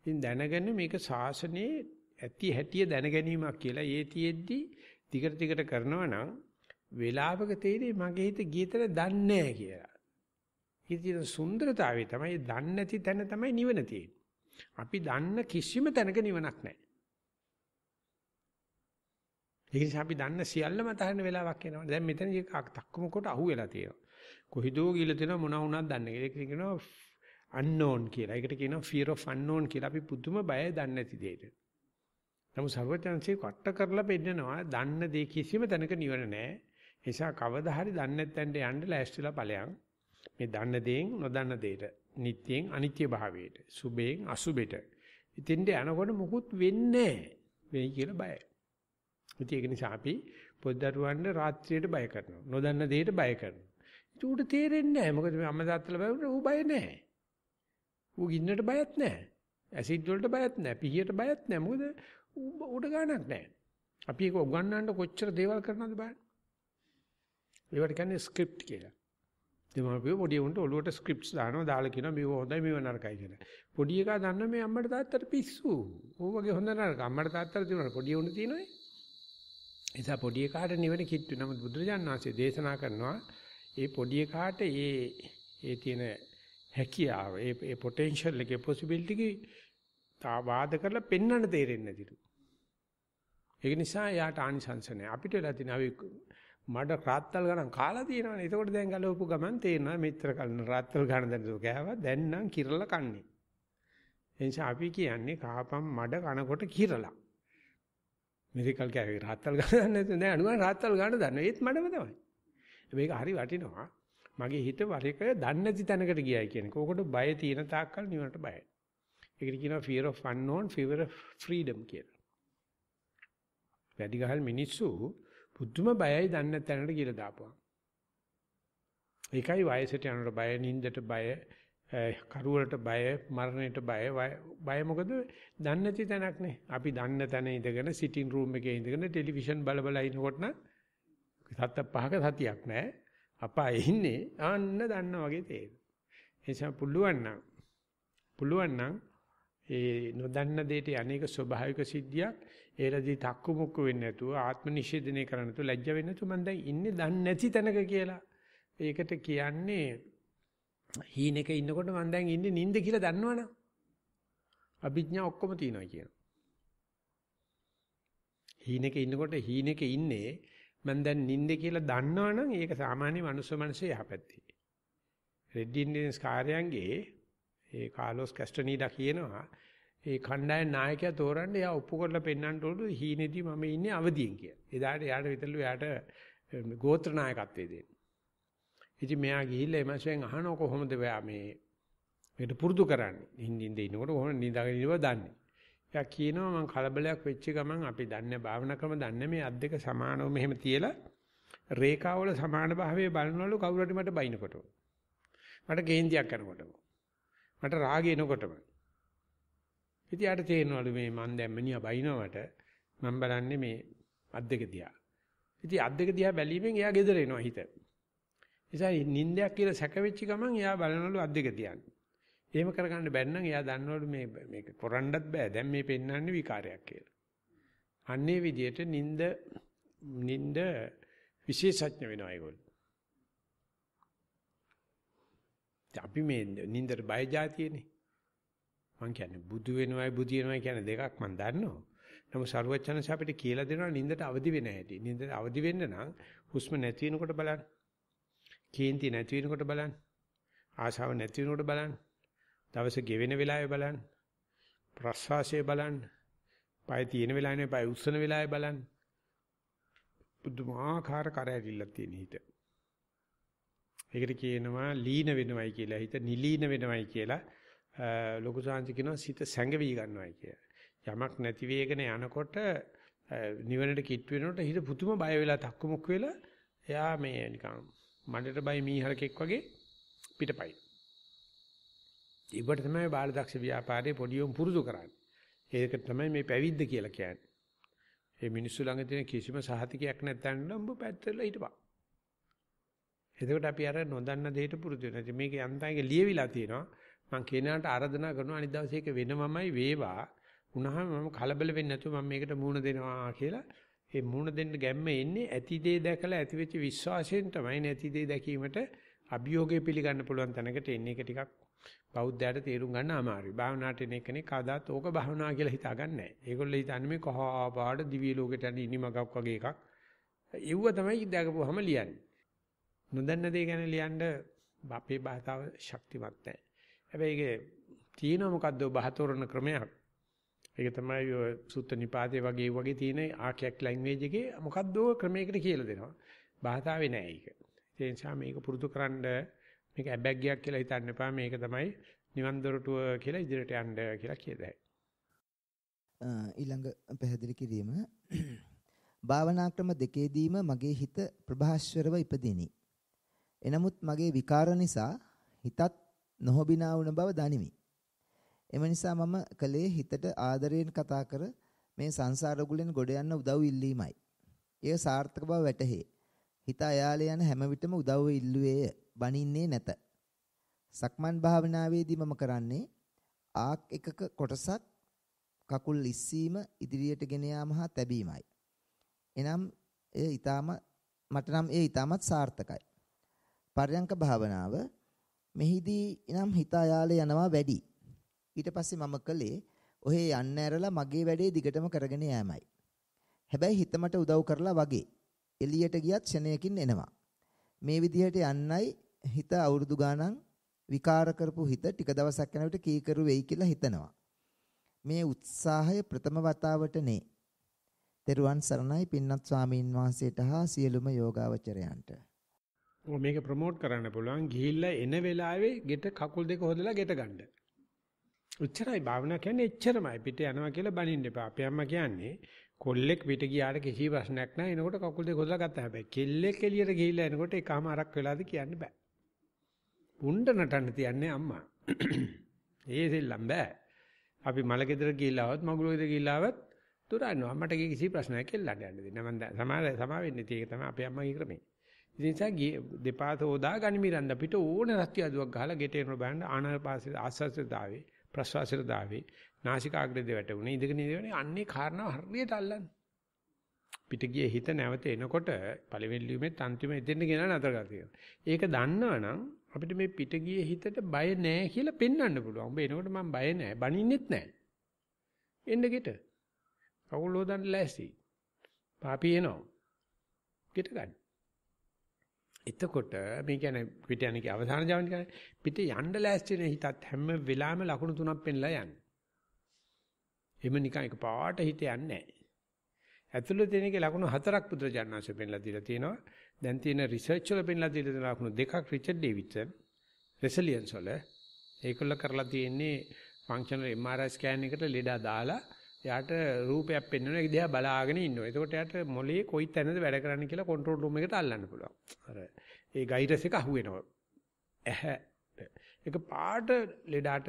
ඉතින් දැනගෙන මේක ශාසනයේ ඇති හැටිය දැන ගැනීමක් කියලා ඒ තියෙද්දි ටිකට කරනවා නම් වේලාවක තේරෙයි මගේ හිත ගියතර දන්නේ නැහැ කියලා. ඉතින් සුන්දරතාවය තමයි දන්නේ නැති තැන තමයි නිවන තියෙන්නේ. අපි දන්න කිසිම තැනක නිවනක් නැහැ. ඒ නිසා අපි දන්න සියල්ලම තහරන වෙලාවක් එනවා. දැන් මෙතන තක්කම කොට අහුවෙලා තියෙනවා. කොහිදෝ ගිහලා තියෙනවා මොනවා වුණාද දන්නේ. ඒක කියනවා unknown කියලා. ඒකට කියනවා fear of unknown කියලා. අපි පුදුම බයයි දන්නේ නැති දෙයට. නමුත් සර්වඥාන්සේ කට කරලා පෙන්නනවා දන්න දේ කිසිම තැනක නිවන නැහැ. ඒ නිසා කවදා හරි දන්නේ නැත්නම් යන්න ලෑස්තිලා ඵලයන්. මේ දන්න දේෙන් නොදන්න දෙයට, නිට්ටියෙන් අනිත්‍ය භාවයට, සුභයෙන් අසුභයට. ඉතින්ද යනකොට මුකුත් වෙන්නේ නැහැ. වෙයි කියලා බයයි. ඒක නිසා අපි පොඩ්ඩරුවන්ට රාත්‍රියට බය කරනවා. නොදන්න දෙයට බය කරනවා. ඒක උඩ තේරෙන්නේ නැහැ. මොකද මේ අම්මා තාත්තලා බය වුණා ඌ බය නැහැ. ඌ ගින්නට බයත් නැහැ. ඇසිඩ් වලට බයත් නැහැ. පිහියට බයත් නැහැ. මොකද උඩ ගන්නක් නැහැ. අපි ඒක උගන්වන්න කොච්චර දේවල් කරනවද බලන්න. ඒවට කියන්නේ ස්ක්‍රිප්ට් කියලා. දෙමාපියෝ පොඩි උන්ට ඔලුවට ස්ක්‍රිප්ට්ස් දානවා. දාලා කියනවා මේව හොඳයි මේව නරකයි කියලා. පොඩි එකා දන්න මේ අම්මට තාත්තට පිස්සු. ඌ වගේ හොඳ නරක අම්මට තාත්තට තියෙනවා. පොඩි උන්ට තියෙනවනේ. එසා පොඩි එකාට නිවන කිට්ටු. නමුත් බුදුරජාණන් වහන්සේ දේශනා කරනවා ඒ පොඩි එකාට ඒ තියෙන හැකියාව, ඒ පොටෙන්ෂල් එකේ පොසිබිලිටි කි වාද කරලා පෙන්වන්න තේරෙන්නේ නැතිලු. ඒක නිසා යාට ආනිසංස නැහැ. අපිට වෙලා තියෙන අපි මඩ රාත්තල් ගණන් කාලා තියෙනවානේ. ඒකෝට දැන් ගලවපු ගමන් තේරෙනවා මෙච්චර කලින් රාත්තල් ගණන් දැන් කෑවා දැන් නම් කිරලා කන්නේ. ඒ නිසා අපි කියන්නේ කාපම් මඩ කනකොට කිරලා. මෙරිකල් කෑවේ රාත්තල් ගණන් නැත්නම් දැන් අනුගාන රාත්තල් ගණන් දන්න. ඒත් මඩම තමයි. මේක හරි වටිනවා. මගේ හිත වර එක දන්නේ නැති තැනකට ගියයි කියන්නේ. කෝකට බය තියෙන තාක්කල් නිවනට බයයි. ඒකට කියනවා fear of unknown, fear of freedom කියලා. වැඩි ගහල් මිනිස්සු පුදුම බයයි දන්නේ නැති තැනකට ගිහලා දාපුවා. ඒකයි වයසට යනකොට බය, නිින්දට බය, කරුවලට බය, මරණයට බය මොකද දන්නේ නැති තැනක් නේ. අපි දන්න තැන ඉඳගෙන සිටින් රූම් එකේ ඉඳගෙන ටෙලිවිෂන් බල ඉනකොට නම් සත්ත පහක සතියක් නැහැ. අපා ඉන්නේ අන්න දන්නා වගේ තේරෙනවා. ඒ නිසා පුළුවන් නම් ඒ නොදන්න දෙයට අනේක ස්වභාවික සිද්ධියක් ඒලදී තක්කු මුක්කු වෙන්නේ නැතුව ආත්ම නිෂේධනය කරන්න නැතුව ලැජ්ජ වෙන්නේ නැතුව මම දැන් ඉන්නේ දන්නේ නැති තැනක කියලා. ඒකට කියන්නේ හීනෙක ඉන්නකොට මම දැන් ඉන්නේ නිින්ද කියලා දන්නවනම් අභිඥා ඔක්කොම තියෙනවා කියනවා. හීනෙක ඉන්නකොට හීනෙක ඉන්නේ මම දැන් නිින්ද කියලා දන්නවනම් ඒක සාමාන්‍ය මනුස්ස මනසේ යහපැත්තේ. රෙඩ් ඉන්ඩියන්ස් කාර්යයන්ගේ ඒ කාලොස් කැස්ටනීඩා කියනවා ඒ කණ්ඩායම් නායකයා තෝරන්නේ එයා ඔප්පු කරලා පෙන්නන්න ඕනේ හීනේදී මම ඉන්නේ අවදියෙන් කියලා. එදාට යාට විතරලු යාට ගෝත්‍ර නායකත්වයේ දෙන්නේ. ඉතින් මෙයා ගිහිල්ලා එමන්සෙන් අහනවා කොහොමද මේකට පුරුදු කරන්නේ? හින්දින් දෙනකොට කොහොමද නිදාගෙන ඉන්නව දන්නේ. එයා කියනවා මම කලබලයක් වෙච්ච ගමන් අපි දන්නේ භාවනා ක්‍රම දන්නේ මේ අත් දෙක සමානව මෙහෙම තියලා රේඛාවල සමාන භාවයේ බලනවලු කවුරු හරි මට බයිනකොට. මට කේන්තියක් කරනකොටම. මට රාගය එනකොටම. ඉතින් යාට තේරෙනවලු මේ මන් දැන් මිනිහා බයිනවට මම බලන්නේ මේ අත් දෙක දිහා. ඉතින් අත් දෙක දිහා බැලීමෙන් එයා gedera එනවා හිත. නිසා නින්දයක් කියලා සැක වෙච්ච ගමන් එයා බලනවලු අත් දෙක තියන්නේ. එහෙම කරගන්න බැන්න නම් එයා දන්නවලු මේක කරන්නත් බෑ. දැන් මේ පෙන්වන්නේ විකාරයක් කියලා. අන්නේ විදියට නින්ද විශේෂඥ වෙනවා ඒගොල්ලෝ. අපි මේ නින්දට බය જાතියනේ. මං කියන්නේ බුදු වෙනවයි බුදි වෙනවයි කියන දෙකක් මං දන්නවා. නමුත් සරුවචනස අපිට කියලා දෙනවා නින්දට අවදි වෙන්න හැටි. නින්දට අවදි වෙන්න නම් හුස්ම නැති වෙනකොට බලන්න. කේන්ති නැති වෙනකොට බලන්න. ආශාව නැති වෙනකොට බලන්න. දවසේ ගෙවෙන වෙලාවේ බලන්න. ප්‍රස්වාසයේ බලන්න. පය තියෙන වෙලාවේ පය උස්සන වෙලාවේ බලන්න. බුදුමාකාර කරැරිල්ලක් තියෙන හිත. ඒකට කියනවා ලීන වෙනවයි කියලා. හිත නිලීන වෙනවයි කියලා. ලොකු සාංශ කියනවා සිත සැඟවි ගන්නවයි කියලා. යමක් නැති වේගන යනකොට නිවනට කිට් වෙනකොට හිත පුතුම බය වෙලා තක්කමුක් වෙලා එයා මේ නිකන් මඩට බයි මීහරකෙක් වගේ පිටපයි. ඒකට තමයි බාලදක්ෂ ව්‍යාපාරයේ පොඩියොම් පුරුදු කරන්නේ. ඒක තමයි මේ පැවිද්ද කියලා කියන්නේ. මේ මිනිස්සු ළඟ තියෙන කිසිම සහතිකයක් නැත්නම් උඹ පැත්තට හිටපන්. එතකොට අපි අර නොදන්න දෙයට පුරුදු වෙනවා. ඉතින් මේක යන්තම්ගේ ලියවිලා තියෙනවා. මම කෙනාට ආරාධනා කරනවා අනිත් දවසේ ඒක වෙනමමයි වේවා. උනහම මම කලබල වෙන්නේ නැතුව මම මේකට මූණ දෙනවා කියලා. ඒ මූණ දෙන්න ගැම්ම එන්නේ ඇති දේ දැකලා ඇති වෙච්ච විශ්වාසයෙන් තමයි නැති දේ දැකීමට අභියෝගය පිළිගන්න පුළුවන් තැනකට එන්නේ. ඒක ටිකක් බෞද්ධයාට තේරුම් ගන්න අමාරුයි. භාවනාවට එන කෙනෙක් කවදාත් ඕක භාවනා කියලා හිතාගන්නේ නැහැ. ඒගොල්ලෝ හිතන්නේ මේ කහා පාඩ දිව්‍ය ලෝකෙට යන ඉනිමගක් වගේ එකක්. ඒව තමයි දැකපුවාම ලියන්නේ. නොදන්න දේ ගැන ලියන්න අපේ භාෂාව ශක්තිමත් නැහැ. හැබැයි ඒකේ තියෙන මොකද්ද බහතෝරන ක්‍රමයක්. ඒක තමයි සුත්ත නිපාතේ වගේ තියෙන ආඛ්‍යක් ලැන්ග්වේජ් එකේ මොකද්ද ක්‍රමයකට කියලා දෙනවා. භාෂාවේ නෑ ඒක. ඒ නිසා මේක පුරුදු කරන්න මේක ඇබැග්ගයක් කියලා හිතන්න එපා. මේක තමයි නිවන් දොරටුව කියලා ඉදිරියට යන්න කියලා කියදයි. ඊළඟ පැහැදිලි කිරීම භාවනා ක්‍රම දෙකේදීම මගේ හිත ප්‍රභාස්වරව ඉපදිනි. එනමුත් මගේ විකාර නිසා හිතත් නොහොබිනා වුණ බව දනිමි. එම නිසා මම කලේ හිතට ආදරයෙන් කතා කර මේ සංසාර ගුලෙන් ගොඩ යන්න උදව් ඉල්ලීමයි. එය සාර්ථක බව වැටහේ. හිත අයාලේ යන හැම විටම උදව්ව ඉල්ලුවේය. බනින්නේ නැත. සක්මන් භාවනාවේදී මම කරන්නේ ආක් එකක කොටසක් කකුල් ඉස්සීම ඉදිරියට ගෙන යාම හා තැබීමයි. එනම් මට නම් එය ඊටමත් සාර්ථකයි. පර්යංක භාවනාව මෙහිදී නම් හිත අයාලේ යනවා වැඩි. ඊට පස්සේ මම කළේ ඔහේ යන්න ඇරලා මගේ වැඩේ දිගටම කරගෙන යෑමයි. හැබැයි හිත මට උදව් කරලා වගේ එළියට ගියත් ක්ෂණයකින් එනවා. මේ විදිහට යන්නයි හිත අවුරුදු ගාණන් විකාර කරපු හිත ටික දවසක් යනකොට කීකරු වෙයි කියලා හිතනවා. මේ උත්සාහය ප්‍රථම වතාවට නේ. තෙරුවන් සරණයි පින්වත් ස්වාමීන් වහන්සේට හා සියලුම යෝගාවචරයන්ට. මේක ප්‍රොමෝට් කරන්න පුළුවන්. ගිහිල්ලා එන වෙලාවේ ගෙට කකුල් දෙක හොදලා ගෙට ගන්න. උච්චරයි භාවනා කියන්නේ එච්චරමයි. පිට යනවා කියලා බනින්න එපා. අපේ අම්මා කියන්නේ කොල්ලෙක් පිට ගියාට කිසි ප්‍රශ්නයක් නැහැ. එනකොට කකුල් දෙක හොදලා ගත්තා. හැබැයි කෙල්ලෙක් එළියට ගිහිල්ලා එනකොට එකම අරක් වෙලාද කියන්න බෑ. උණ්ඩ නටන්න තියන්නේ අම්මා. ඒ දෙල්ලම් බෑ. අපි මල ගෙදර ගිහිල්ලා ආවත් මගුල ගෙදර ගිහිල්ලා ආවත් තුරන්නේ අම්මට කිසි ප්‍රශ්නයක් කෙල්ලන්න යන්න දෙන්න. මම සමා වෙන්නේ ඒක තමයි අපේ අම්මගේ ක්‍රමය. ඉතින් ඒ නිසා දෙපාත හොදා ගනිමිරන්ද පිට ඕන රත්තියදුවක් ගහලා ගෙට එන බෑන්න ආනාපානසයේ ආස්වාසයේ දාවේ ප්‍රසවාසයේ දාවේ නාසිකාග්‍රේ වැටුනේ ඉඳගෙන ඉඳගෙන අන්නේ කාරණා හරියට අල්ලන්න. පිට ගියේ හිත නැවත එනකොට පළවෙනි ලියුමේ අන්තිම එතෙන්ද ගෙන නතර කරලා තියෙනවා. ඒක දන්නවනම් අපිට මේ පිට ගියේ හිතට බය නැහැ කියලා පෙන්වන්න පුළුවන්. උඹ එනකොට මම බය නැහැ. බනින්නෙත් නැහැ. එන්න ගෙට. කවුල් හොදන්න ලෑස්ති. පාපි එනවා. ගෙට ගන්න. එතකොට මේ කියන්නේ පිට යන්නේ අවසාන ජවන කියන්නේ පිට යන්න ලෑස්ති වෙන හිතත් හැම වෙලාවෙම ලකුණු තුනක් පෙන්ලා යන්නේ. එහෙම නිකන් එක පාට හිත යන්නේ නැහැ. ඇතුළේ තියෙන එකේ ලකුණු 4ක් පුදුරජානනාංශයෙන් පෙන්නලා දීලා තියෙනවා. දැන් තියෙන රිසර්ච් වල පෙන්නලා දීලා තියෙන ලකුණු 2ක් රිචඩ් ඩේවිඩ්සන් රෙසිලියන්ස් වල ඒකල කරලා තියෙන්නේ ෆන්ක්ෂනල් MRI ස්කෑන් එකට ලෙඩා දාලා එයාට රූපයක් පෙන්වන එක දිහා බලාගෙන ඉන්නවා. එතකොට එයාට මොළයේ කොයි තැනද වැඩ කරන්නේ කියලා කන්ට්‍රෝල් රූම් එකට අල්ලන්න පුළුවන්. අර ඒ ගයිරස් එක අහුවෙනවා. ඒක පාට ලෙඩාට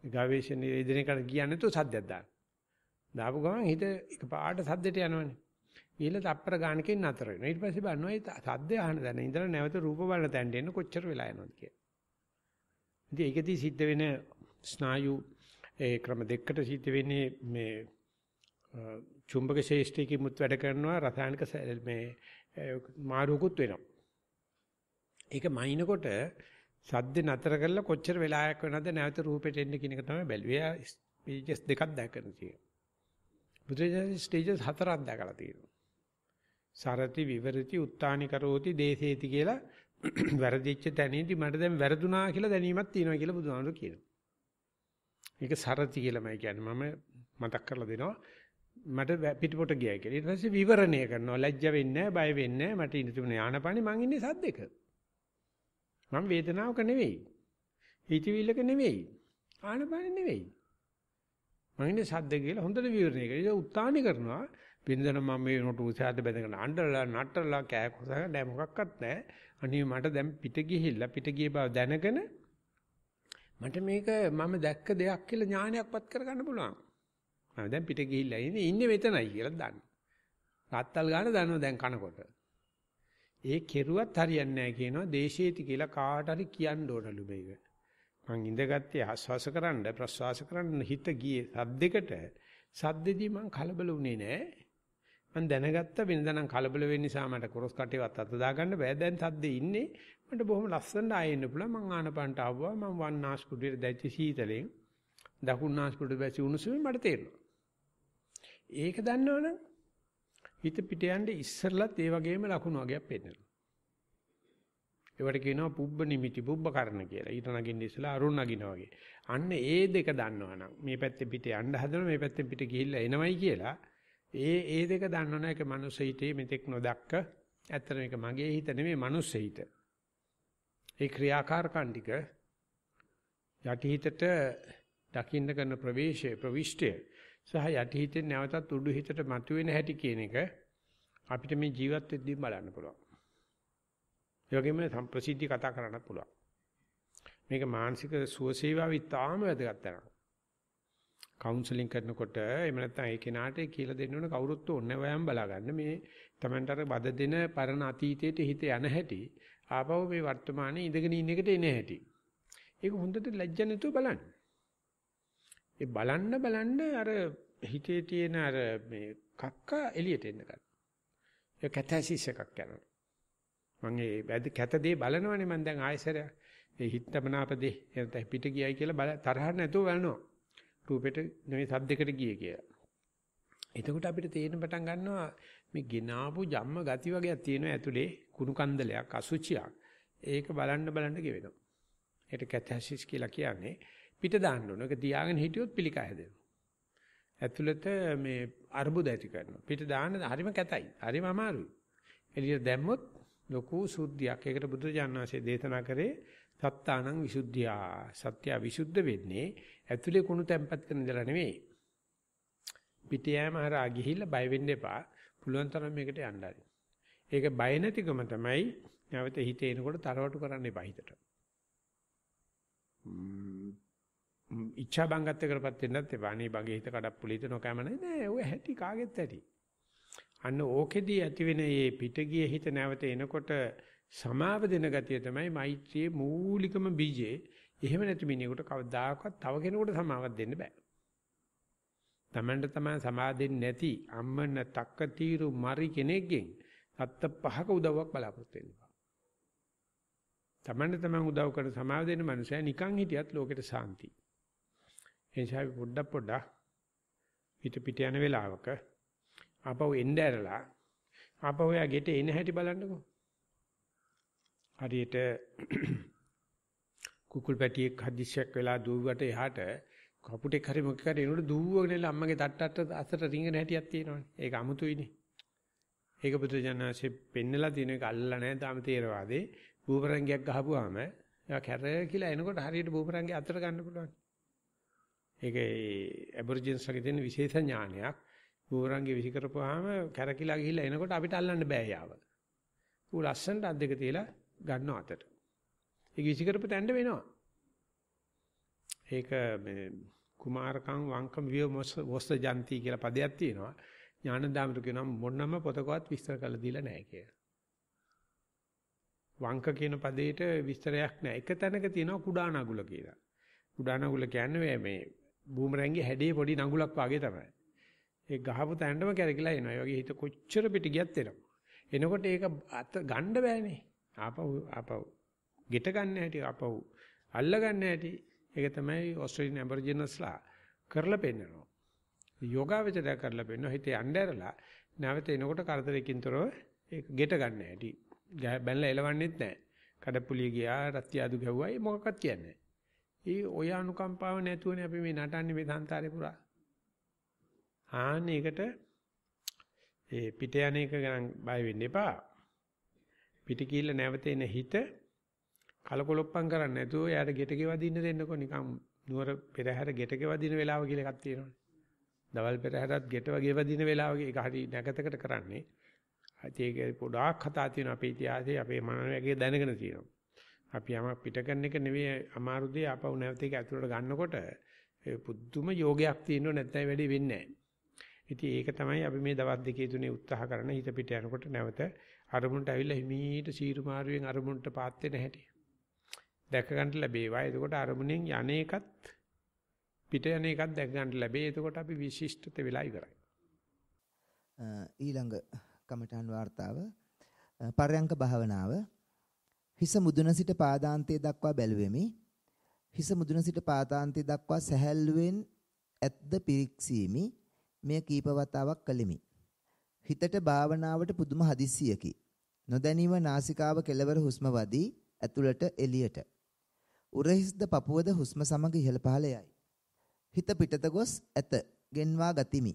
ගවේෂණයේ ඉදිරියට කියන්නේ તો සද්දයක් දාන්න. දාපු ගමන් හිත එක පාට සද්දෙට යනවනේ. ඊළඟ තප්පර ගානකින් නතර වෙනවා. ඊට පස්සේ බලනවා ඒ සද්දය අහන දැන ඉඳලා නැවත රූප බලන තැනට එන්න කොච්චර වෙලා යනවද කියලා. ඉතින් ඒකදී සිද්ධ වෙන ස්නායු ඒ ක්‍රම දෙකකට සිද්ධ වෙන්නේ මේ චුම්බක ශේෂ්ඨිකෙ මුත් වැඩ කරනවා රසායනික මේ මාරුකුත් වෙනවා. ඒක මයින්කොට සද්ද නතර කරලා කොච්චර වෙලාවක් වෙනවද නැවත රූපෙට එන්න කියන එක තමයි බැලුවේ. ස්ටේජස් දෙකක් දැකගෙන තියෙනවා. බුදුරජාණන් ස්ටේජස් 4ක් දැකලා තියෙනවා. සරති විවරති උත්තානි කරෝති දේසේති කියලා වැරදිච්ච තැනදී මට දැන් වැරදුනා කියලා දැනීමක් තියෙනවා කියලා බුදුහාමුදුරු කියනවා. මේක සරති කියලාමයි කියන්නේ. මම මතක් කරලා දෙනවා. මට පිටපොට ගියයි කියලා. ඊට පස්සේ විවරණය කරනවා. ලැජ්ජ වෙන්නේ නැහැ, බය වෙන්නේ නැහැ. මට ඉන්න තිබුණ යානපණි මං ඉන්නේ සද්දෙක. මම වේදනාවක නෙවෙයි. හිතවිල්ලක නෙවෙයි. ආනපණි නෙවෙයි. මං ඉන්නේ සද්ද කියලා හොඳට විවරණය කරලා ඒක උත්තානි කරනවා. පින්දන මම මේ නෝට උසාද බැඳගෙන අඬලා නටලා කෑකොසගෙන දැන් මොකක්වත් නැහැ. අනේ මට දැන් පිට ගිහිල්ලා පිට ගිය බව දැනගෙන මට මේක මම දැක්ක දෙයක් කියලා ඥානයක්පත් කරගන්න පුළුවන්. මම දැන් පිට ගිහිල්ලා ඉන්නේ මෙතනයි කියලා දන්න. රාත්තල් ගන්න දන්නවා දැන් කනකොට. ඒ කෙරුවත් හරියන්නේ නැහැ කියනවා දේශේති කියලා කාට හරි කියන්න ඕනලු මේක. මං ඉඳගත්තේ ආස්වාස කරන්න ප්‍රස්වාස කරන්න හිත ගියේ සද්දෙකට. සද්දෙදී මං කලබල වුණේ නැහැ. මං දැනගත්ත වෙනදනම් කලබල වෙන්න නිසා මට කොරස් කටේවත් අත දාගන්න බෑ. දැන් සද්දේ ඉන්නේ මට බොහොම ලස්සනට ආයෙන්න පුළුවන්. මං ආනපනට ආවවා මං වන්නාස්පුඩුවේ දැච්ච සීතලෙන් දකුණාස්පුඩුවේ වැසි උණුසුමෙන් මට තේරෙනවා. ඒක දන්නවනම් හිත පිට යන්නේ ඉස්සරලත් ඒ වගේම ලකුණු වගේක් පෙන්නනවා. ඒවට කියනවා පුබ්බ නිමිති පුබ්බ කරන කියලා. ඊට නගින්න ඉස්සලා අරුණ නගිනා වගේ. අන්න ඒ දෙක දන්නවනම් මේ පැත්තේ පිට යන්න හදනවා මේ පැත්තෙන් පිට ගිහිල්ලා එනවයි කියලා ඒ දෙක දන්නවනම් ඒක මනුස්ස හිතේ මෙතෙක් නොදක්ක ඇත්තට මේක මගේ හිත නෙමෙයි මනුස්ස හිත. ඒ ක්‍රියාකාරකම් ටික යටිහිතට දකින්න කරන ප්‍රවිෂ්ඨය සහ යටිහිතෙන් නැවතත් උඩු හිතට මතුවෙන හැටි කියන එක අපිට මේ ජීවත් වෙද්දී බලන්න පුළුවන්. ඒ වගේම සම්ප්‍රසිද්ධි කතා කරන්න පුළුවන්. මේක මානසික සුවසේවාව ඉතාම වැදගත් කරනවා. කවුන්සලින් කරනකොට එහෙම නැත්නම් ඒ කෙනාට කියලා දෙන්න ඕන කවුරුත් ඕනේ වයම් බලාගන්න මේ Tamanට අර බද දෙන පරණ අතීතයට හිත යන හැටි ආපහු මේ වර්තමානයේ ඉඳගෙන ඉන්න එකට එන හැටි. ඒක හොඳට ලැජ්ජ නැතුව බලන්න. ඒ බලන්න අර හිතේ තියෙන අර මේ කක්ක එළියට එන්න ගන්න. ඒ කැතැසිස් එකක් යනවා. මම ඒ කැත දේ බලනවනේ මම දැන් ආයෙසරයක්. ඒ හිතමනාපදේ එතන පිට ගියයි කියලා තරහ නැතුව බලනවා. රූපෙට නෙවෙයි සද්දයකට ගියේ කියලා. එතකොට අපිට තේරෙන පටන් ගන්නවා මේ ගිනාපු ජම්ම ගති වගේක් තියෙනවා ඇතුලේ කුණු කන්දලයක් අසුචියක්. ඒක බලන්න ගෙවෙනවා. ඒකට කැතැසිස් කියලා කියන්නේ පිට දාන්න ඕන. ඒක තියාගෙන හිටියොත් පිළිකා හැදෙනවා. ඇතුළත මේ අර්බුද ඇති කරනවා. පිට දාන්න හරිම කැතයි. හරිම අමාරුයි. එළියට දැම්මොත් ලොකු සුද්ධියක්. ඒකට බුදුරජාණන් වහන්සේ දේශනා කරේ සත්තානං විසුද්ධියා. සත්‍ය විසුද්ධ වෙන්නේ ඇතුලේ කුණු තැම්පත් කරන ඉඳලා නෙවෙයි. පිට යෑම හරහා ගිහිල්ලා බය වෙන්න එපා. පුළුවන් තරම් මේකට යන්න හරි. ඒක බය නැතිකම තමයි නැවත හිතේ එනකොට තරවටු කරන්න එපා හිතට. ඉච්ඡා බංගත් කරපත් වෙන්නත් එපා. අනේ බගේ හිත කඩප්පුලිත නොකෑම නෑ. ඔය හැටි කාගෙත් ඇති. අන්න ඕකෙදී ඇති වෙන මේ පිටගිය හිත නැවත එනකොට සමාව දෙන ගතිය තමයි මෛත්‍රියේ මූලිකම බීජේ. එහෙම නැති මිනිහෙකුට කවදාකවත් තව කෙනෙකුට සමාවක් දෙන්න බෑ. තමන්ට තමයි සමාව දෙන්නේ නැති අම්මන තක්ක තීරු මරි කෙනෙක්ගෙන් සත්ත පහක උදව්වක් බලාපොරොත්තු වෙන්න බෑ. තමන්ට තමන් උදව් කරන සමාව දෙන මනුස්සයා නිකන් හිටියත් ලෝකෙට සාන්ති. එනිසා පොඩ්ඩක් පිට යන වෙලාවක ආපහු එන්න ඇරලා ආපහු යා ගෙට එන හැටි බලන්නකෝ. හරියට කුකුල් පැටියෙක් හදිස්සියක් වෙලා දුවුවට එහාට කපුටෙක් හරි මොකක් හරි එනකොට දුවගෙන එලා අම්මගේ තට්ටට අතට රිංගන හැටියක් තියෙනවනේ. ඒක අමුතුයිනේ. ඒක පුදුජනනාසේ පෙන්නලා තියෙන එක අල්ලලා නැහැ තාම තේරවාදේ. බූමරංගයක් ගහපුවාම ඒක කැරකිලා එනකොට හරියට බූමරංගේ අතට ගන්න පුළුවන්. ඒක ඇබොරිජින්ස් වගේ තියෙන විශේෂ ඥානයක්. බූමරංගේ විසි කරපුවාම කැරකිලා ගිහිල්ලා එනකොට අපිට අල්ලන්න බෑ යාව. ඌ ලස්සනට අත් දෙක තියලා ගන්නවා අතට. ඒක විසි කරපු තැන්න වෙනවා. ඒක මේ කුමාරකම් වංකම් විය මොස්ස ජන්ති කියලා පදයක් තියෙනවා. ඥානදාමතු කියනවා මොනම පොතකවත් විස්තර කරලා දීලා නැහැ කියලා. වංක කියන පදේට විස්තරයක් නැහැ. එක තැනක තියෙනවා කුඩා නගුල කියලා. කුඩා නගුල කියන්නේ මේ බූමරැංගේ හැඩේ පොඩි නගුලක් වගේ තමයි. ඒ ගහපු තැනටම කැරකිලා එනවා. ඒ වගේ හිත කොච්චර පිට ගියත් එනවා. එනකොට ඒක අත ගන්න බෑනේ. ආපහු ගෙට ගන්න හැටි ආපහු අල්ල ගන්න හැටි. ඒක තමයි ඕස්ට්‍රේලියානු ඇබොරිජිනල්ස්ලා කරලා පෙන්නනවා. යෝගාවචරය කරලා පෙන්නනවා හිතේ අnderලා නැවත එනකොට කරදරයකින් තොරව ඒක ගෙට ගන්න හැටි. බැලලා එලවන්නෙත් නැහැ. කඩප්පුලිය ගියා රත්තියාදු ගැව්වා ඒ මොකක්වත් කියන්නේ නැහැ. ඔය අනුකම්පාව නැතුවනේ අපි මේ නටන්නේ මේ සංසාරේ පුරා. ඒකට ඒ පිට යන එක ගැන බය වෙන්න එපා. පිට කීල්ල නැවත එන හිත කලකොලොප්පම් කරන්නේ නැතුව එයාට ගෙට ගෙවදින්න දෙන්නකො නිකන් නුවර පෙරහැර ගෙට ගෙවදින වෙලාව කියලා එකක් තියෙනවානේ. දවල් පෙරහැරත් ගෙට ගෙවදින වෙලාව ඒක හරි නැගතකට කරන්නේ. ඒක පොඩාක් කතා තියෙනවා අපේ ඉතිහාසයේ අපේ මනෝවැගේ දැනගෙන තියෙනවා. අපි යම පිට කරන එක නෙවෙයි අමාරු දේ ආපහු නැවත ඒක ඇතුළට ගන්නකොට ඒ පුදුම යෝගයක් තියෙනව නැත්නම් වැඩි වෙන්නේ නැහැ. ඉතින් ඒක තමයි අපි මේ දවස් දෙකේ තුනේ උත්සාහ කරන හිත පිට යනකොට නැවත අරමුණට ඇවිල්ලා හිමීට සීරු මාරුවෙන් අරමුණට පාත් වෙන හැටි. දැක ගන්න ලැබේවා. එතකොට අරමුණෙන් යන්නේකත් පිට යන එකත් දැක ගන්න ලැබේ. එතකොට අපි විශිෂ්ටත වෙලා ඉවරයි. ඊළඟ කමඨාන් වார்த்தාව පර්යංක භාවනාව හිස මුදුන සිට පාදාන්තය දක්වා බැලුවෙමි. හිස මුදුන සිට පාදාන්තය දක්වා සැහැල්ලුවෙන් ඇද්ද පිරික්සීමි. මෙය කීප වතාවක් කළෙමි. හිතට භාවනාවට පුදුම හදිස්සියකි. නොදැනීම නාසිකාව කෙළවර හුස්ම වදී ඇතුළට එළියට. උරහිස්ද පපුවද හුස්ම සමග ඉහළ පහළ යයි. හිත පිටත ගොස් ඇත ගෙන්වා ගතිමි.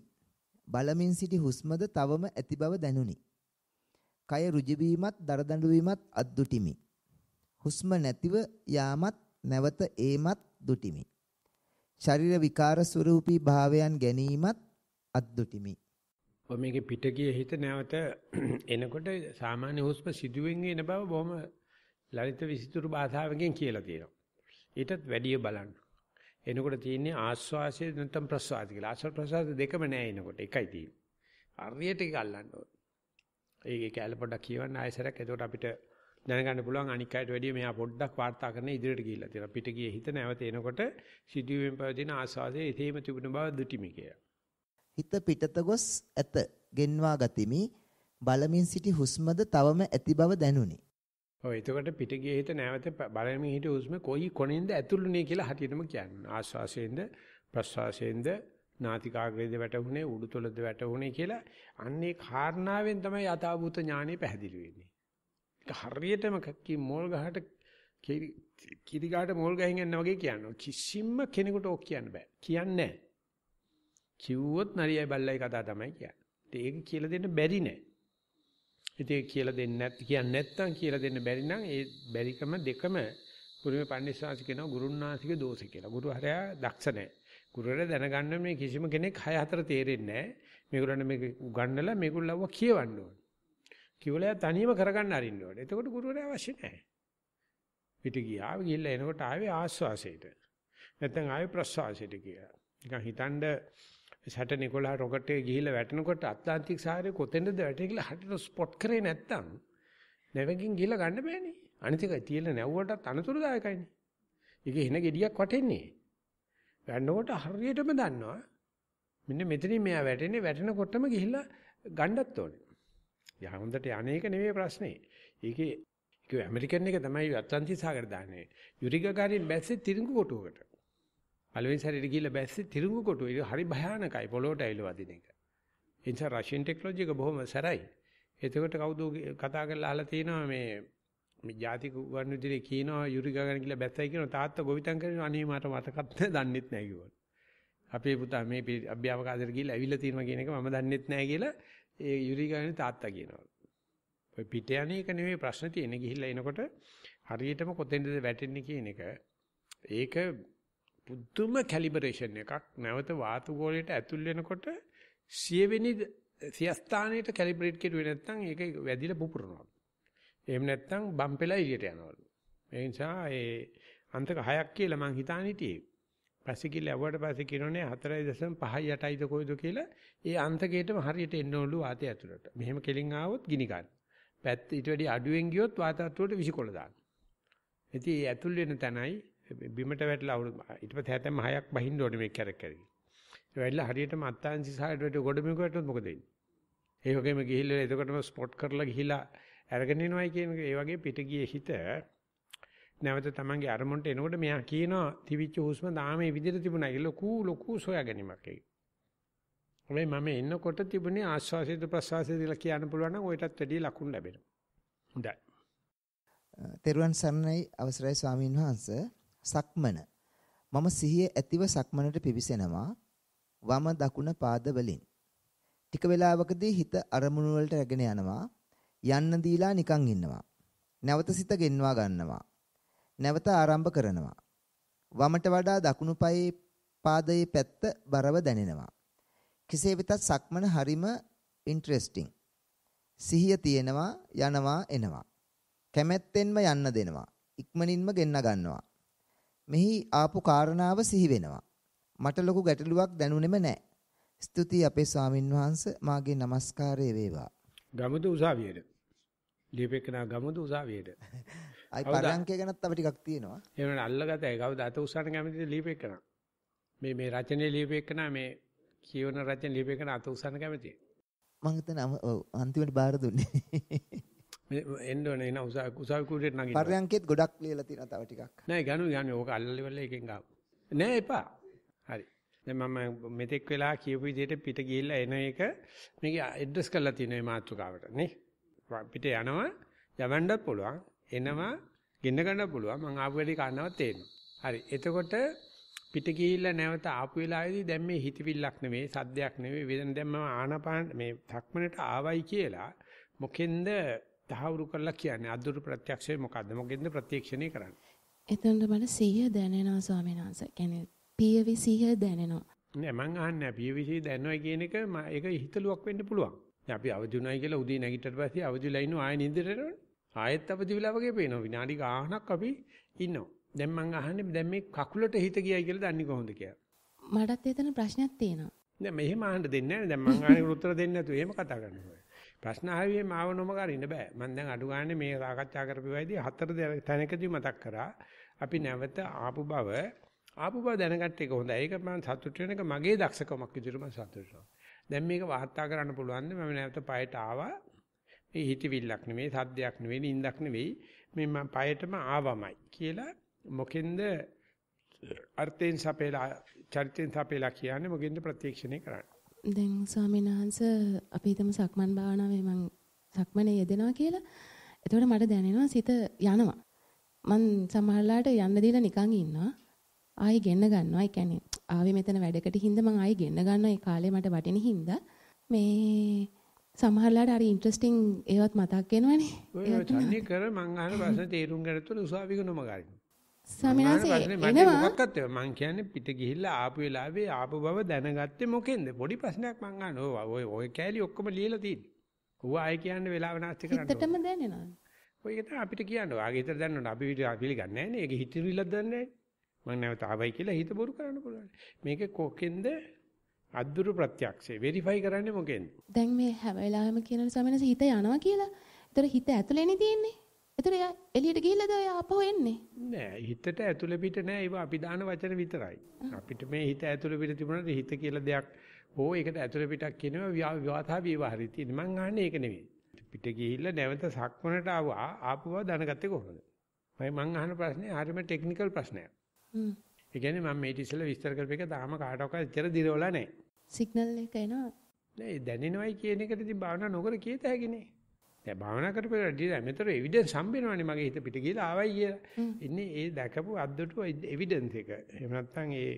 බලමින් සිටි හුස්මද තවම ඇති බව දැනුනි. කය ඍජු වීමත් දරදඬු වීමත් අද්දුටිමි. හුස්ම නැතිව යාමත් නැවත ඒමත් දුටිමි. ශරීර විකාර ස්වරූපී භාවයන් ගැනීමත් අද්දුටිමි. ඔය මේකේ පිටගිය හිත නැවත එනකොට සාමාන්‍ය හුස්ම සිදුවෙන් එන බව බොහොම ලලිත විසිතුරු භාෂාවකින් කියලා තියෙනවා. ඊටත් වැඩිය බලන්න. එනකොට තියෙන්නේ ආස්වාසය නැත්නම් ප්‍රස්වාසය කියලා. ආස්වාස ප්‍රස්වාස දෙකම නෑ එනකොට එකයි තියෙන්නේ. හරියට ඒක අල්ලන්න ඕනේ. ඒකේ කැල පොඩ්ඩක් කියවන්න ආයෙසරක් එතකොට අපිට දැනගන්න පුළුවන් අනික් අයට වැඩිය මෙයා පොඩ්ඩක් වාර්තා කරන ඉදිරියට ගිහිල්ලා තියෙනවා. පිට ගියේ හිත නැවත එනකොට සිදුවීම් පවතින ආස්වාසයේ එතේම තිබුණ බව දුටිමි කියලා. හිත පිටත ගොස් ඇත ගෙන්වා ගතිමි. බලමින් සිටි හුස්මද තවම ඇති බව දැනුනි. ඔව් එතකොට පිට ගියේ හිත නැවත බලමින් හිටි හුස්ම කොයි කොනින්ද ඇතුළුනේ කියලා හරියටම කියන්නේ. ආස්වාසයෙන්ද ප්‍රස්වාසයෙන්ද නාතිකාග්‍රේද වැටුනේ උඩුතොලද වැටුනේ කියලා අන්නේ කාරණාවෙන් තමයි යථාභූත ඥානෙ පැහැදිලි වෙන්නේ. ඒක හරියටම මොල් ගහට කිරි ගහට මොල් ගහින් යනවා වගේ කියනවා. කිසිම කෙනෙකුට ඕක කියන්න බෑ. කියන්නේ නැහැ. කිව්වොත් නරියයි බල්ලයි කතා තමයි කියන්නේ. ඒක කියලා දෙන්න බැරි නෑ. ඉතින් කියලා දෙන්නේ නැත් කියන්නේ නැත්තම් කියලා දෙන්න බැරි නම් ඒ බැරිකම දෙකම පුරුමේ පඬිස්සාසි කියනවා ගුරුන්නාසික දෝෂ කියලා. ගුරුහරයා දක්ෂ නැහැ. ගුරුවරයා දැනගන්න මේ කිසිම කෙනෙක් 6-4 තේරෙන්නේ නැහැ. මේගොල්ලන්ට මේක උගන්වලා මේගොල්ලව කියවන්න ඕනේ. කිව්වලා තනියම කරගන්න අරින්න ඕනේ. එතකොට ගුරුවරයා අවශ්‍ය නැහැ. පිට ගිහිල්ලා එනකොට ආවේ ආස්වාසයට. නැත්නම් ආවේ ප්‍රස්වාසයට කියලා. නිකන් හිතන්න සැට නිකොලා රොකට් එකේ ගිහිල්ලා වැටෙනකොට ඇට්ලාන්ටික් සාගරේ කොතැනද වැටෙන්නේ කියලා හරියට ස්පොට් කරේ නැත්තම් නැවකින් ගිහිල්ලා ගන්න බෑනේ. අනිත් එක තියලා නැව්වටත් අනතුරුදායකයිනේ. ඒකේ එන ගෙඩියක් වටෙන්නේ. වැටෙනකොට හරියටම දන්නවා. මෙන්න මෙතනින් මෙයා වැටෙනකොටම ගිහිල්ලා ගන්නත් ඕනේ. යා හොඳට අනේක නෙවෙයි ප්‍රශ්නේ. ඒකේ ඇමරිකන් එක තමයි ඇට්ලාන්ටික් සාගරේ දාන්නේ. Yuri Gagarin බැස්සේ තිරිඟු කොටුවකට. පළවෙනි සැරේට ගිහිල්ලා බැස්සේ තිරිඟු කොටුව. ඒක හරි භයානකයි පොළොවට ඇවිල්ලා වදින එක. ඒ නිසා රෂියන් ටෙක්නොලොජි එක බොහොම සරයි. එතකොට කවුද කතා කරලා අහලා තියෙනවා මේ ජාතික ගුවන් විදුලියේ කියනවා යුරි ගගාරින් ගිහිල්ලා බැස්සයි කියනවා තාත්තා ගොවිතැන් කරනවා අනේ මට මතකත් නැහැ දන්නෙත් නැහැ කිව්වා. අපේ පුතා මේ අභ්‍යාවකාශයට ගිහිල්ලා ඇවිල්ලා තියෙනවා කියන එක මම දන්නෙත් නැහැ කියලා ඒ යුරිගානේ තාත්තා කියනවා. ඔය පිට යන්නේ එක නෙමෙයි ප්‍රශ්න තියෙන්නේ. ගිහිල්ලා එනකොට හරියටම කොතෙන්ද වැටෙන්නේ කියන එක. ඒක පුදුම කැලිබරේෂන් එකක්. නැවත වාතු ගෝලයට ඇතුල් වෙනකොට 100 වෙනි සියස්ථානයට කැලිබරේට් කෙරුවේ නැත්නම් ඒක වැදිලා පුපුරනවා. එහෙම නැත්නම් බම්පෙලා එළියට යනවලු. ඒ නිසා ඒ අන්තක 6ක් කියලා මං හිතාන හිටියේ. පස්සේ කියලා ඇව්වට පස්සේ කියනෝනේ 4.58යිද කොයිද කියලා ඒ අන්තකේටම හරියට එන්න ඕනලු වාතය ඇතුළට. මෙහෙම කෙලින් ආවොත් ගිනි ගන්න. පැත්ත ඊට වැඩි අඩුවෙන් ගියොත් වාත ඇතුළට විසිකොල දාන්න. ඉතින් ඒ ඇතුල් වෙන තැනයි බිමට වැටලා ඊට පස්සේ හැතැම්ම 6ක් බහින්න ඕනේ මේ කැරක් කැරකි. ඒ වෙලාව හරියටම අත්තාන්සි සායයට වැට ගොඩමික වැටුනොත් මොකද වෙන්නේ? ඒ වගේම ගිහිල්ලා එතකොටම ස්පොට් කරලා ගිහිලා අරගෙන එනවයි කියන ඒ වගේ පිට ගියේ හිත නැවත තමන්ගේ අරමුණට එනකොට මෙයා කියනවා තිවිච්ච හුස්ම දාමේ විදිහට තිබුණා කියලා ලොකු සොයා ගැනීමක් ඒක. හැබැයි මම එන්නකොට තිබුණේ ආශ්වාසයද ප්‍රශ්වාසයද කියලා කියන්න පුළුවන් නම් ඔයටත් වැඩිය ලකුණු ලැබෙනවා. හොඳයි. තෙරුවන් සරණයි අවසරයි ස්වාමීන් වහන්සේ. සක්මන. මම සිහිය ඇතිව සක්මනට පිවිසෙනවා. වම දකුණ පාද වලින්. ටික වේලාවකදී හිත අරමුණු වලට රැගෙන යනවා. යන්න දීලා නිකන් ඉන්නවා. නැවත සිත ගෙන්වා ගන්නවා. නැවත ආරම්භ කරනවා. වමට වඩා දකුණු පාදයේ පැත්ත බරව දැනෙනවා. කෙසේ වෙතත් සක්මන හරිම ඉන්ටරෙස්ටිං. සිහිය තියෙනවා යනවා එනවා. කැමැත්තෙන්ම යන්න දෙනවා. ඉක්මනින්ම ගෙන්න ගන්නවා. මෙහි ආපු කාරණාව සිහි වෙනවා. මට ලොකු ගැටලුවක් දැනුනේම නැහැ. ස්තුතියි අපේ ස්වාමින් වහන්සේ මාගේ নমස්කාරය වේවා. ගමුදු උසාවියට. ලියපෙකනා ගමුදු උසාවියට. අයි පරයන්කය ගැනත් තව ටිකක් තියෙනවා. එහෙනම් අල්ලගතයි. කවුද අත උස්සන්න කැමතිද ලියපෙකනා? මේ රචනයේ ලියපෙකනා මේ කියවන රචන ලියපෙකනා අත උස්සන්න කැමතියි. මම හිතන අන්තිමට බාර දුන්නේ. මේ එන්න ඕනේ න උසාවි කුඩේට නගින්න. පරයන්කෙත් ගොඩක් ලියලා තියෙනවා තව ටිකක්. නෑ ගනු ඕක අල්ලලිවල එකෙන් ගාව. නෑ එපා. හරි. දැන් මම මෙතෙක් වෙලා කියපු විදිහට පිට ගිහිල්ලා එන එක මේක ඇඩ්‍රස් කරලා තියෙනවා මේ මාතෘකාවට නේ. පිට යනවා යවන්නත් පුළුවන්. එනවා ගෙන්න ගන්න පුළුවන්. මං ආපු වැඩි කන්නවත් තේරෙනවා. හරි. එතකොට පිට ගිහිල්ලා නැවත ආපු වෙලාවේදී දැන් මේ හිතවිල්ලක් නෙමෙයි සද්දයක් නෙමෙයි වේදන දැන් මම ආනපාන මේ ධක්මනට ආවයි කියලා මොකෙන්ද තහවුරු කරලා කියන්නේ අද්දුරු ප්‍රත්‍යක්ෂය මොකද්ද මොකෙන්ද ප්‍රත්‍යක්ෂණය කරන්නේ? එතනට මට සිහිය දැනෙනවා ස්වාමීන් වහන්සේ. කියන්නේ පියවි සිහිය දැනෙනවා. නෑ මං අහන්නේ පියවි සිහිය දැනනවා කියන එක ඒක හිතලුවක් වෙන්න පුළුවන්. දැන් අපි අවදි උනායි කියලා උදේ නැගිටට පස්සේ අවදිලා ඉන්නවා ආයෙ නිින්දට යනවනේ. ආයෙත් අවදි වෙලා වගේ පේනවා. විනාඩි ගාණක් අපි ඉන්නවා. දැන් මං අහන්නේ දැන් මේ කකුලට හිත ගියයි කියලා දන්නේ කොහොමද කියලා. මටත් එතන ප්‍රශ්නයක් තියෙනවා. දැන් මෙහෙම අහන්න දෙන්නේ නැහැ. දැන් මං අහන්නේ උත්තර දෙන්නේ නැතුව එහෙම කතා කරනවා. ප්‍රශ්න ආවේ මාව නොමගරින්න බෑ. මම දැන් අඩු ගානේ මේ සාකච්ඡා කරපුවායිදී 4 තැනකදී මතක් කරා. අපි නැවත ආපු බව දැනගත්ත එක හොඳයි. ඒක මම සතුටු වෙන එක මගේ දක්ෂකමක් විදිහට මම සතුටු වෙනවා. දැන් මේක වාර්තා කරන්න පුළුවන් ද මම නැවත පයට ආවා. මේ හිතවිල්ලක් නෙමෙයි, සද්දයක් නෙමෙයි, නිින්දක් නෙමෙයි. මේ මම පයටම ආවමයි කියලා මොකෙන්ද අර්ථයෙන් සපේලා චරිතයෙන් සපේලා කියන්නේ මොකෙන්ද ප්‍රත්‍යක්ෂණය කරන්නේ? දැන් ස්වාමීන් වහන්සේ අපි හිතමු සක්මන් භාවනාවේ මම සක්මනේ යෙදෙනවා කියලා. එතකොට මට දැනෙනවා සිත යනවා. මං සමහරලාට යන්න දීලා නිකන් ඉන්නවා. ආයි ගෙන්න ගන්නවා. ඒ කියන්නේ ආවේ මෙතන වැඩකට හින්දා මං ආයි ගෙන්න ගන්නවා. ඒ කාලේ මට වටින හින්දා මේ සමහරලාට හරි ඉන්ටරෙස්ටිං ඒවත් මතක් වෙනවනේ. ඔය තන්නේ කර මං අහන ප්‍රශ්න තේරුම් ගන්නතොට උසාවිකනම ගන්න. එනවා මොකක්ද මං කියන්නේ පිට ගිහිල්ලා ආපු වෙලාවේ ආපු බව දැනගත්තේ මොකෙන්ද? පොඩි ප්‍රශ්නයක් මං අහනවා. ඔය කෑලි ඔක්කොම ලියලා තියෙන්නේ. ඌ ආයේ කියන්නේ වෙලාව නාස්ති කරන්න. හිතටම දැනෙනවා. ඔය ඒක තමයි අපිට කියනවා. ආගේ හිතට දැනනොත් අපි පිළිගන්නේ නැහැ නේ. ඒක හිතවිල්ලක් දන්නේ නැහැ. මං නැවත ආවයි කියලා හිත බොරු කරන්න පුළුවන්. මේක කොකෙන්ද අද්දුරු ප්‍රත්‍යක්ෂේ වෙරිෆයි කරන්නේ මොකෙන්ද? දැන් මේ හැම වෙලාවෙම කියන සමනස හිත යනවා කියලා. ඒතර හිත ඇතුලේනේ තියෙන්නේ. ඒතර එළියට ගිහිල්ලාද ඔය ආපහු එන්නේ? නෑ හිතට ඇතුලේ පිට නෑ. ඒවා අපි දාන වචන විතරයි. අපිට මේ හිත ඇතුලේ පිට තිබුණාට හිත කියලා දෙයක් හෝ ඒකට ඇතුලේ පිටක් කියනවා විවාදා විවහාරي තියෙන. මං අහන්නේ ඒක නෙවෙයි. පිට ගිහිල්ලා නැවත සක්මනට ආපු බව දැනගත්තේ කොහොමද? මං අහන ප්‍රශ්නේ හරියම ටෙක්නිකල් ප්‍රශ්නයක්. ඒ කියන්නේ මම මේ ඉතිසලා විස්තර කරපු එක තාම කාටවත් ඇත්තට දිරවලා නැහැ. සිග්නල් එක එනවා. නෑ දැනෙනවයි කියන එකට ඉතින් භාවනා නොකර කීත හැකිනේ. දැන් භාවනා කරපේදී මෙතන එවිඩන්ස් හම්බෙනවනේ මගේ හිත පිට ගිහලා ආවයි කියලා. ඉන්නේ ඒ දැකපු අද්දටු එවිඩන්ස් එක. එහෙම නැත්නම් ඒ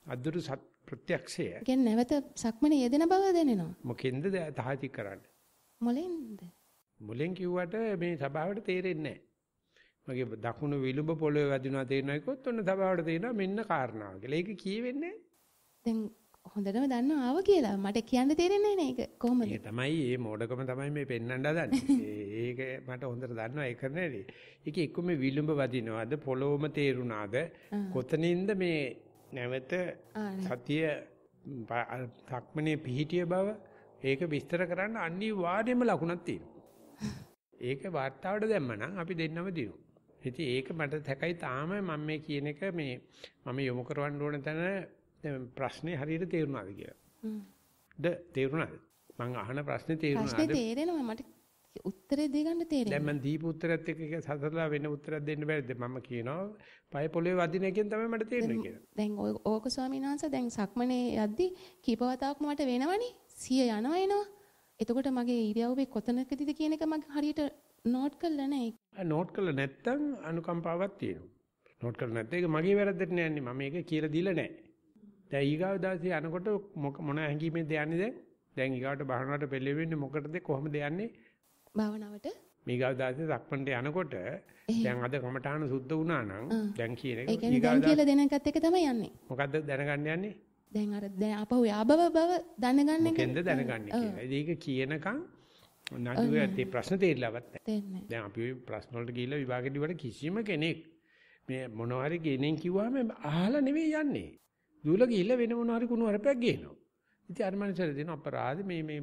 අදුරු ප්‍රත්‍යක්ෂය. කියන්නේ නැවත සක්මනේ යෙදෙන බව දැනෙනවා. මොකෙන්ද තහති කරන්නේ? මොලෙන්ද? මුලෙන් කිව්වට මේ සභාවට තේරෙන්නේ නැහැ. මගේ දකුණු විලුඹ පොළවේ වදිනවා තේරෙනවා කිව්වොත් ඔන්න සභාවට තේරෙනවා මෙන්න කාරණාව කියලා. ඒක කියවෙන්නේ දැන් හොඳටම දන්නවා ආව කියලා. මට කියන්න තේරෙන්නේ නැහැ නේ ඒක කොහොමද? ඒ තමයි මේ මෝඩකම තමයි මේ පෙන්වන්න හදන්නේ. ඒක මට හොඳට දන්නවා ඒක කරන්නේ. ඒක එක්ක මේ විලුඹ වදිනවද පොළොවම තේරුණාද කොතනින්ද මේ නැවත සතිය සක්මනේ පිහිටිය බව ඒක විස්තර කරන්න අනිවාර්යයෙන්ම ලකුණක් තියෙනවා. ඒක වාර්තාවට දැම්මනම් අපි දෙන්නම දිනුවා. ඉතින් ඒක මට තැකයි තාම මම මේ කියන එක මේ මම යොමු කරවන්න ඕන තැන ප්‍රශ්නේ හරියට තේරුණාද කියලා. තේරුණාද? මම අහන ප්‍රශ්නේ තේරුණාද? ප්‍රශ්නේ තේරෙනවා මට උත්තරේ දෙගන්න තේරෙන්නේ. දැන් මම දීපු උත්තරත් එක්ක සතරලා වෙන උත්තරයක් දෙන්න බැරිද? මම කියනවා පය පොළවේ වදින එකෙන් තමයි මට තේරෙන්නේ කියලා. දැන් ඕක ස්වාමීන් වහන්සේ දැන් සක්මනේ යද්දි කීප වතාවක් මට වෙනවනේ. සිය යනවා එනවා. එතකොට මගේ ඉරියව්වේ කොතනකදීද කියන එක මම හරියට නෝට් කරලා නැහැ. නෝට් කරලා නැත්තම් අනුකම්පාවක් තියෙනවා. නෝට් කරලා නැත්නම් ඒක මගේ වැරද්දට නෑ යන්නේ. මම මේක කියලා දීලා නෑ. දැන් ඊගාව දාසේ යනකොට මොන හැංගීමේද යන්නේ දැන්? දැන් ඊගාවට බහනකට පෙළෙ වෙන්නේ මොකටද කොහොමද යන්නේ? භාවනාවට. ඊගාව දාසේ සක්මන්ට යනකොට දැන් අද කමඨාන සුද්ධ වුණා නම් දැන් කියන එක ඊගාව කියලා දෙන එකත් එක තමයි යන්නේ. මොකද්ද දැනගන්න යන්නේ? දැන් අර දැන් අපහු යාබව බව දැනගන්න එක. මොකෙන්ද දැනගන්නේ කියලා. ඒක කියනකම් නඩුවේ ඇත්තේ ප්‍රශ්න තේරිලාවත් නැහැ. දැන් අපි ප්‍රශ්න වලට ගිහිල්ලා විභාගෙදී වල කිසිම කෙනෙක් මේ මොනවා හරි ගෙනෙන් කිව්වම අහලා නෙවෙයි යන්නේ. දුවල ගිහිල්ලා වෙන මොනවා හරි කුණු හරපයක් ගේනවා. ඉතින් අර මනුස්සයල දෙන අපරාධ මේ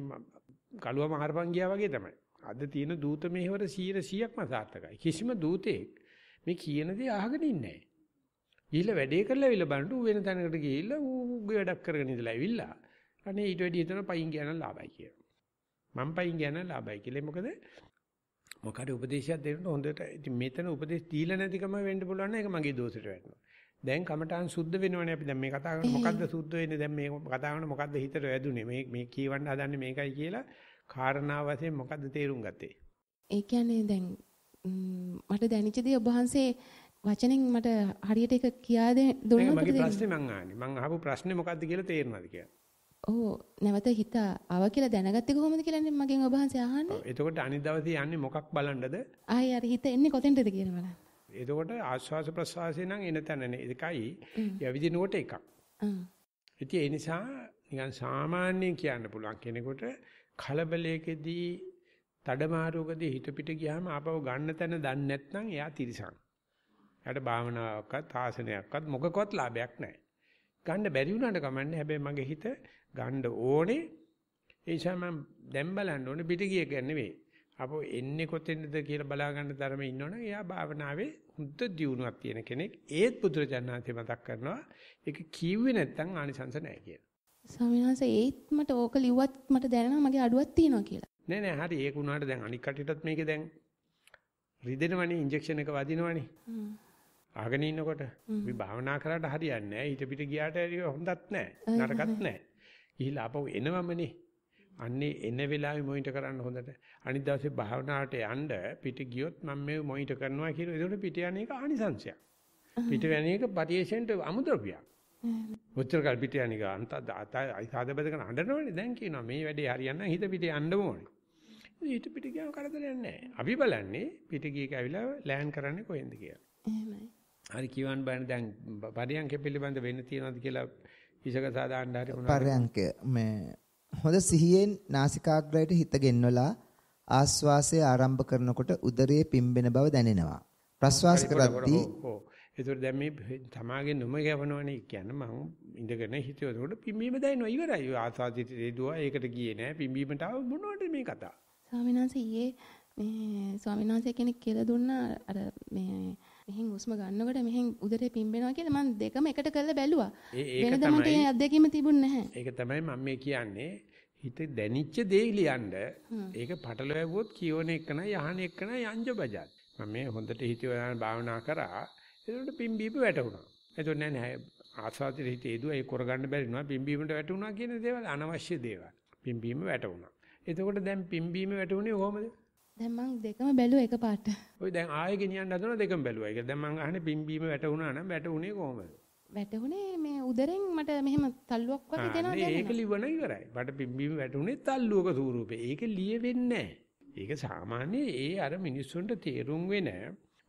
කළුව මහරපන් ගියා වගේ තමයි. අද තියෙන දූත මෙහෙවර 100%ක්ම සාර්ථකයි. කිසිම දූතෙක් මේ කියන දේ අහගෙන ඉන්නේ නැහැ. ගිහිල්ලා වැඩේ කරලා ඇවිල්ලා බලන්න ඌ වෙන තැනකට ගිහිල්ලා ඌගේ වැඩක් කරගෙන ඉඳලා ඇවිල්ලා අනේ ඊට වැඩි හිතන පයින් ගියා නම් ලාභයි කියලා. මම පයින් ගියා නම් ලාභයි කියලා. මොකද මොකද උපදේශයක් දෙන්න හොඳට ඉතින් මෙතන උපදේශ දීලා නැතිකම වෙන්න පුළුවන් නම් ඒක මගේ දෝෂෙට වැටෙනවා. දැන් කමඨාන් සුද්ධ වෙනවනේ අපි දැන් මේ කතා කරන මොකද්ද සුද්ධ වෙන්නේ දැන් මේ කතා කරන මොකද්ද හිතට වැදුනේ මේ කියවන්න හදන්නේ මේකයි කියලා කාරණා වශයෙන් මොකද්ද තේරුම් ගත්තේ? ඒ කියන්නේ දැන් මට දැනෙච්ච දේ ඔබ වහන්සේ වචනෙන් මට හරියට ඒක කියා දුන්නොත් මගේ ප්‍රශ්නේ මං ආන්නේ. මං අහපු ප්‍රශ්නේ මොකද්ද කියලා තේරෙනවද කියලා? ඔව් නැවත හිත ආව කියලා දැනගත්තේ කොහොමද කියලානේ මගෙන් ඔබ වහන්සේ අහන්නේ. එතකොට අනිත් දවසේ යන්නේ මොකක් බලන්නද? ආයි අර හිත එන්නේ කොතෙන්ද කියලා බලන්න. එතකොට ආස්වාස ප්‍රසවාසයෙන් නම් එන තැනනේ. ඒකයි යවිදිනකොට එකක්. ඉතින් ඒ නිසා නිකන් සාමාන්‍යයෙන් කියන්න පුළුවන් කෙනෙකුට කලබලයකදී තඩමාරුවකදී හිත පිට ගියාම ආපහු ගන්න තැන දන්නේ නැත්නම් එයා තිරිසන්. එයාට භාවනාවක්වත් ආසනයක්වත් මොකකවත් ලාභයක් නැහැ. ගන්න බැරි වුණාට කමන්නේ. හැබැයි මගේ හිත ගන්න ඕනේ. ඒ නිසා මම දැන් බලන්න ඕනේ පිට ගිය එක නෙවෙයි. අපෝ එන්නේ කොතෙන්ද කියලා බලා ගන්න ධර්මයේ ඉන්නවනම් එයා භාවනාවේ හුද්ද දියුණුවක් තියෙන කෙනෙක්. ඒත් පුදුරජානනාතේ මතක් කරනවා ඒක කිව්වේ නැත්නම් ආනිසංස නැහැ කියලා. ස්වාමීන් වහන්සේ ඒත් මට ඕක ලිව්වත් මට දැනෙනවා මගේ අඩුවක් තියෙනවා කියලා. නෑ හරි ඒක උනාට දැන් අනික් කටියටත් මේකේ දැන් රිදෙනවනේ ඉන්ජෙක්ෂන් එක වදිනවනේ. ආගෙන ඉන්නකොට අපි භාවනා කරාට හරියන්නේ නැහැ. ඊට පිට ගියාට හොඳත් නැහැ. නරකත් නැහැ. ගිහිල්ලා ආපහු එනවමනේ. අන්නේ එන වෙලාවෙ මොනිටර් කරන්න හොඳට. අනිත් දවසේ භාවනාවට යන්න පිට ගියොත් මම මේ මොනිටර් කරනවා කියලා. ඒකට පිට යන එක ආනිසංශයක්. පිට යන එක පරිේශෙන්ට අමුද්‍රව්‍යයක්. ඔච්චර කල් පිට යන එක අයිසාද බදගෙන අඬනවනේ. දැන් කියනවා මේ වැඩේ හරියන්න හිත පිට යන්න ඕනේ. ඊට පිට ගියාම කරදරයක් නැහැ. අපි බලන්නේ පිට ගියක ඇවිල්ලා ලෑන් කරන්නේ කොහෙන්ද කියලා. එහෙමයි. හරි කියවන්න බෑනේ දැන් පරියන්ක පිළිබඳ වෙන්න තියනවාද කියලා ඉසක සාදාන්න හරි මොනවද? පරියන්ක මේ හොඳ සිහියෙන් නාසිකාග්‍රයට හිත ගෙන්වලා ආස්වාසය ආරම්භ කරනකොට උදරයේ පිම්බෙන බව දැනෙනවා. ප්‍රශ්වාස කරද්දී ඒතර දැන් මේ තමාගේ නොම ගැවනවනේ කියන්නේ මම ඉඳගෙන හිතුවේකට පිම්බීම දැනෙනවා ඉවරයි. ආස්වාදිත රේදුවා ඒකට ගියේ නෑ පිම්බීමට ආව මොනවද මේ කතාව? ස්වාමීන් වහන්සේ ඊයේ මේ ස්වාමීන් වහන්සේ කෙනෙක් කියලා දුන්නා අර මේ මෙහෙන් හුස්ම ගන්නකොට මෙහෙන් උදරේ පිම්බෙනවා කියලා මම දෙකම එකට කරලා බැලුවා. වෙනද මට ඒ අත්දැකීම තිබුණේ නැහැ. ඒක තමයි මම මේ කියන්නේ හිත දැනිච්ච දේ ලියන්න. ඒක පටලැවුවොත් කියවන එක නයි යහන එක නයි යංජ බජත්. මම මේ හොඳට හිතේ භාවනා කරා. ඒකට පිම්බීම වැටුණා. එතකොට නෑ ආස්වාදයේ හිතේ ඒදුව ඒ කරගන්න බැරි නෝ පිම්බීමට වැටුණා කියන දේවල් අනවශ්‍ය දේවල්. පිම්බීම වැටුණා. එතකොට දැන් පිම්බීම වැටුනේ කොහොමද? දැන් මම දෙකම බැලුවා එකපාරට. ඔය දැන් ආයෙ ගෙනියන්න හදන දෙකම බැලුවා. ඒක දැන් මම අහන්නේ පිම්බීම වැටුණා නම් වැටුනේ කොහොමද? වැටුනේ මේ උදරෙන් මට මෙහෙම තල්ලුවක් වගේ දෙනවා දැනෙනවා. ඒක ලිවන ඉවරයි. මට පිම්බීම වැටුනේ තල්ලුවක ස්වරූපේ. ඒක ලියෙන්නේ නැහැ. ඒක සාමාන්‍ය ඒ අර මිනිස්සුන්ට තේරුම් වෙන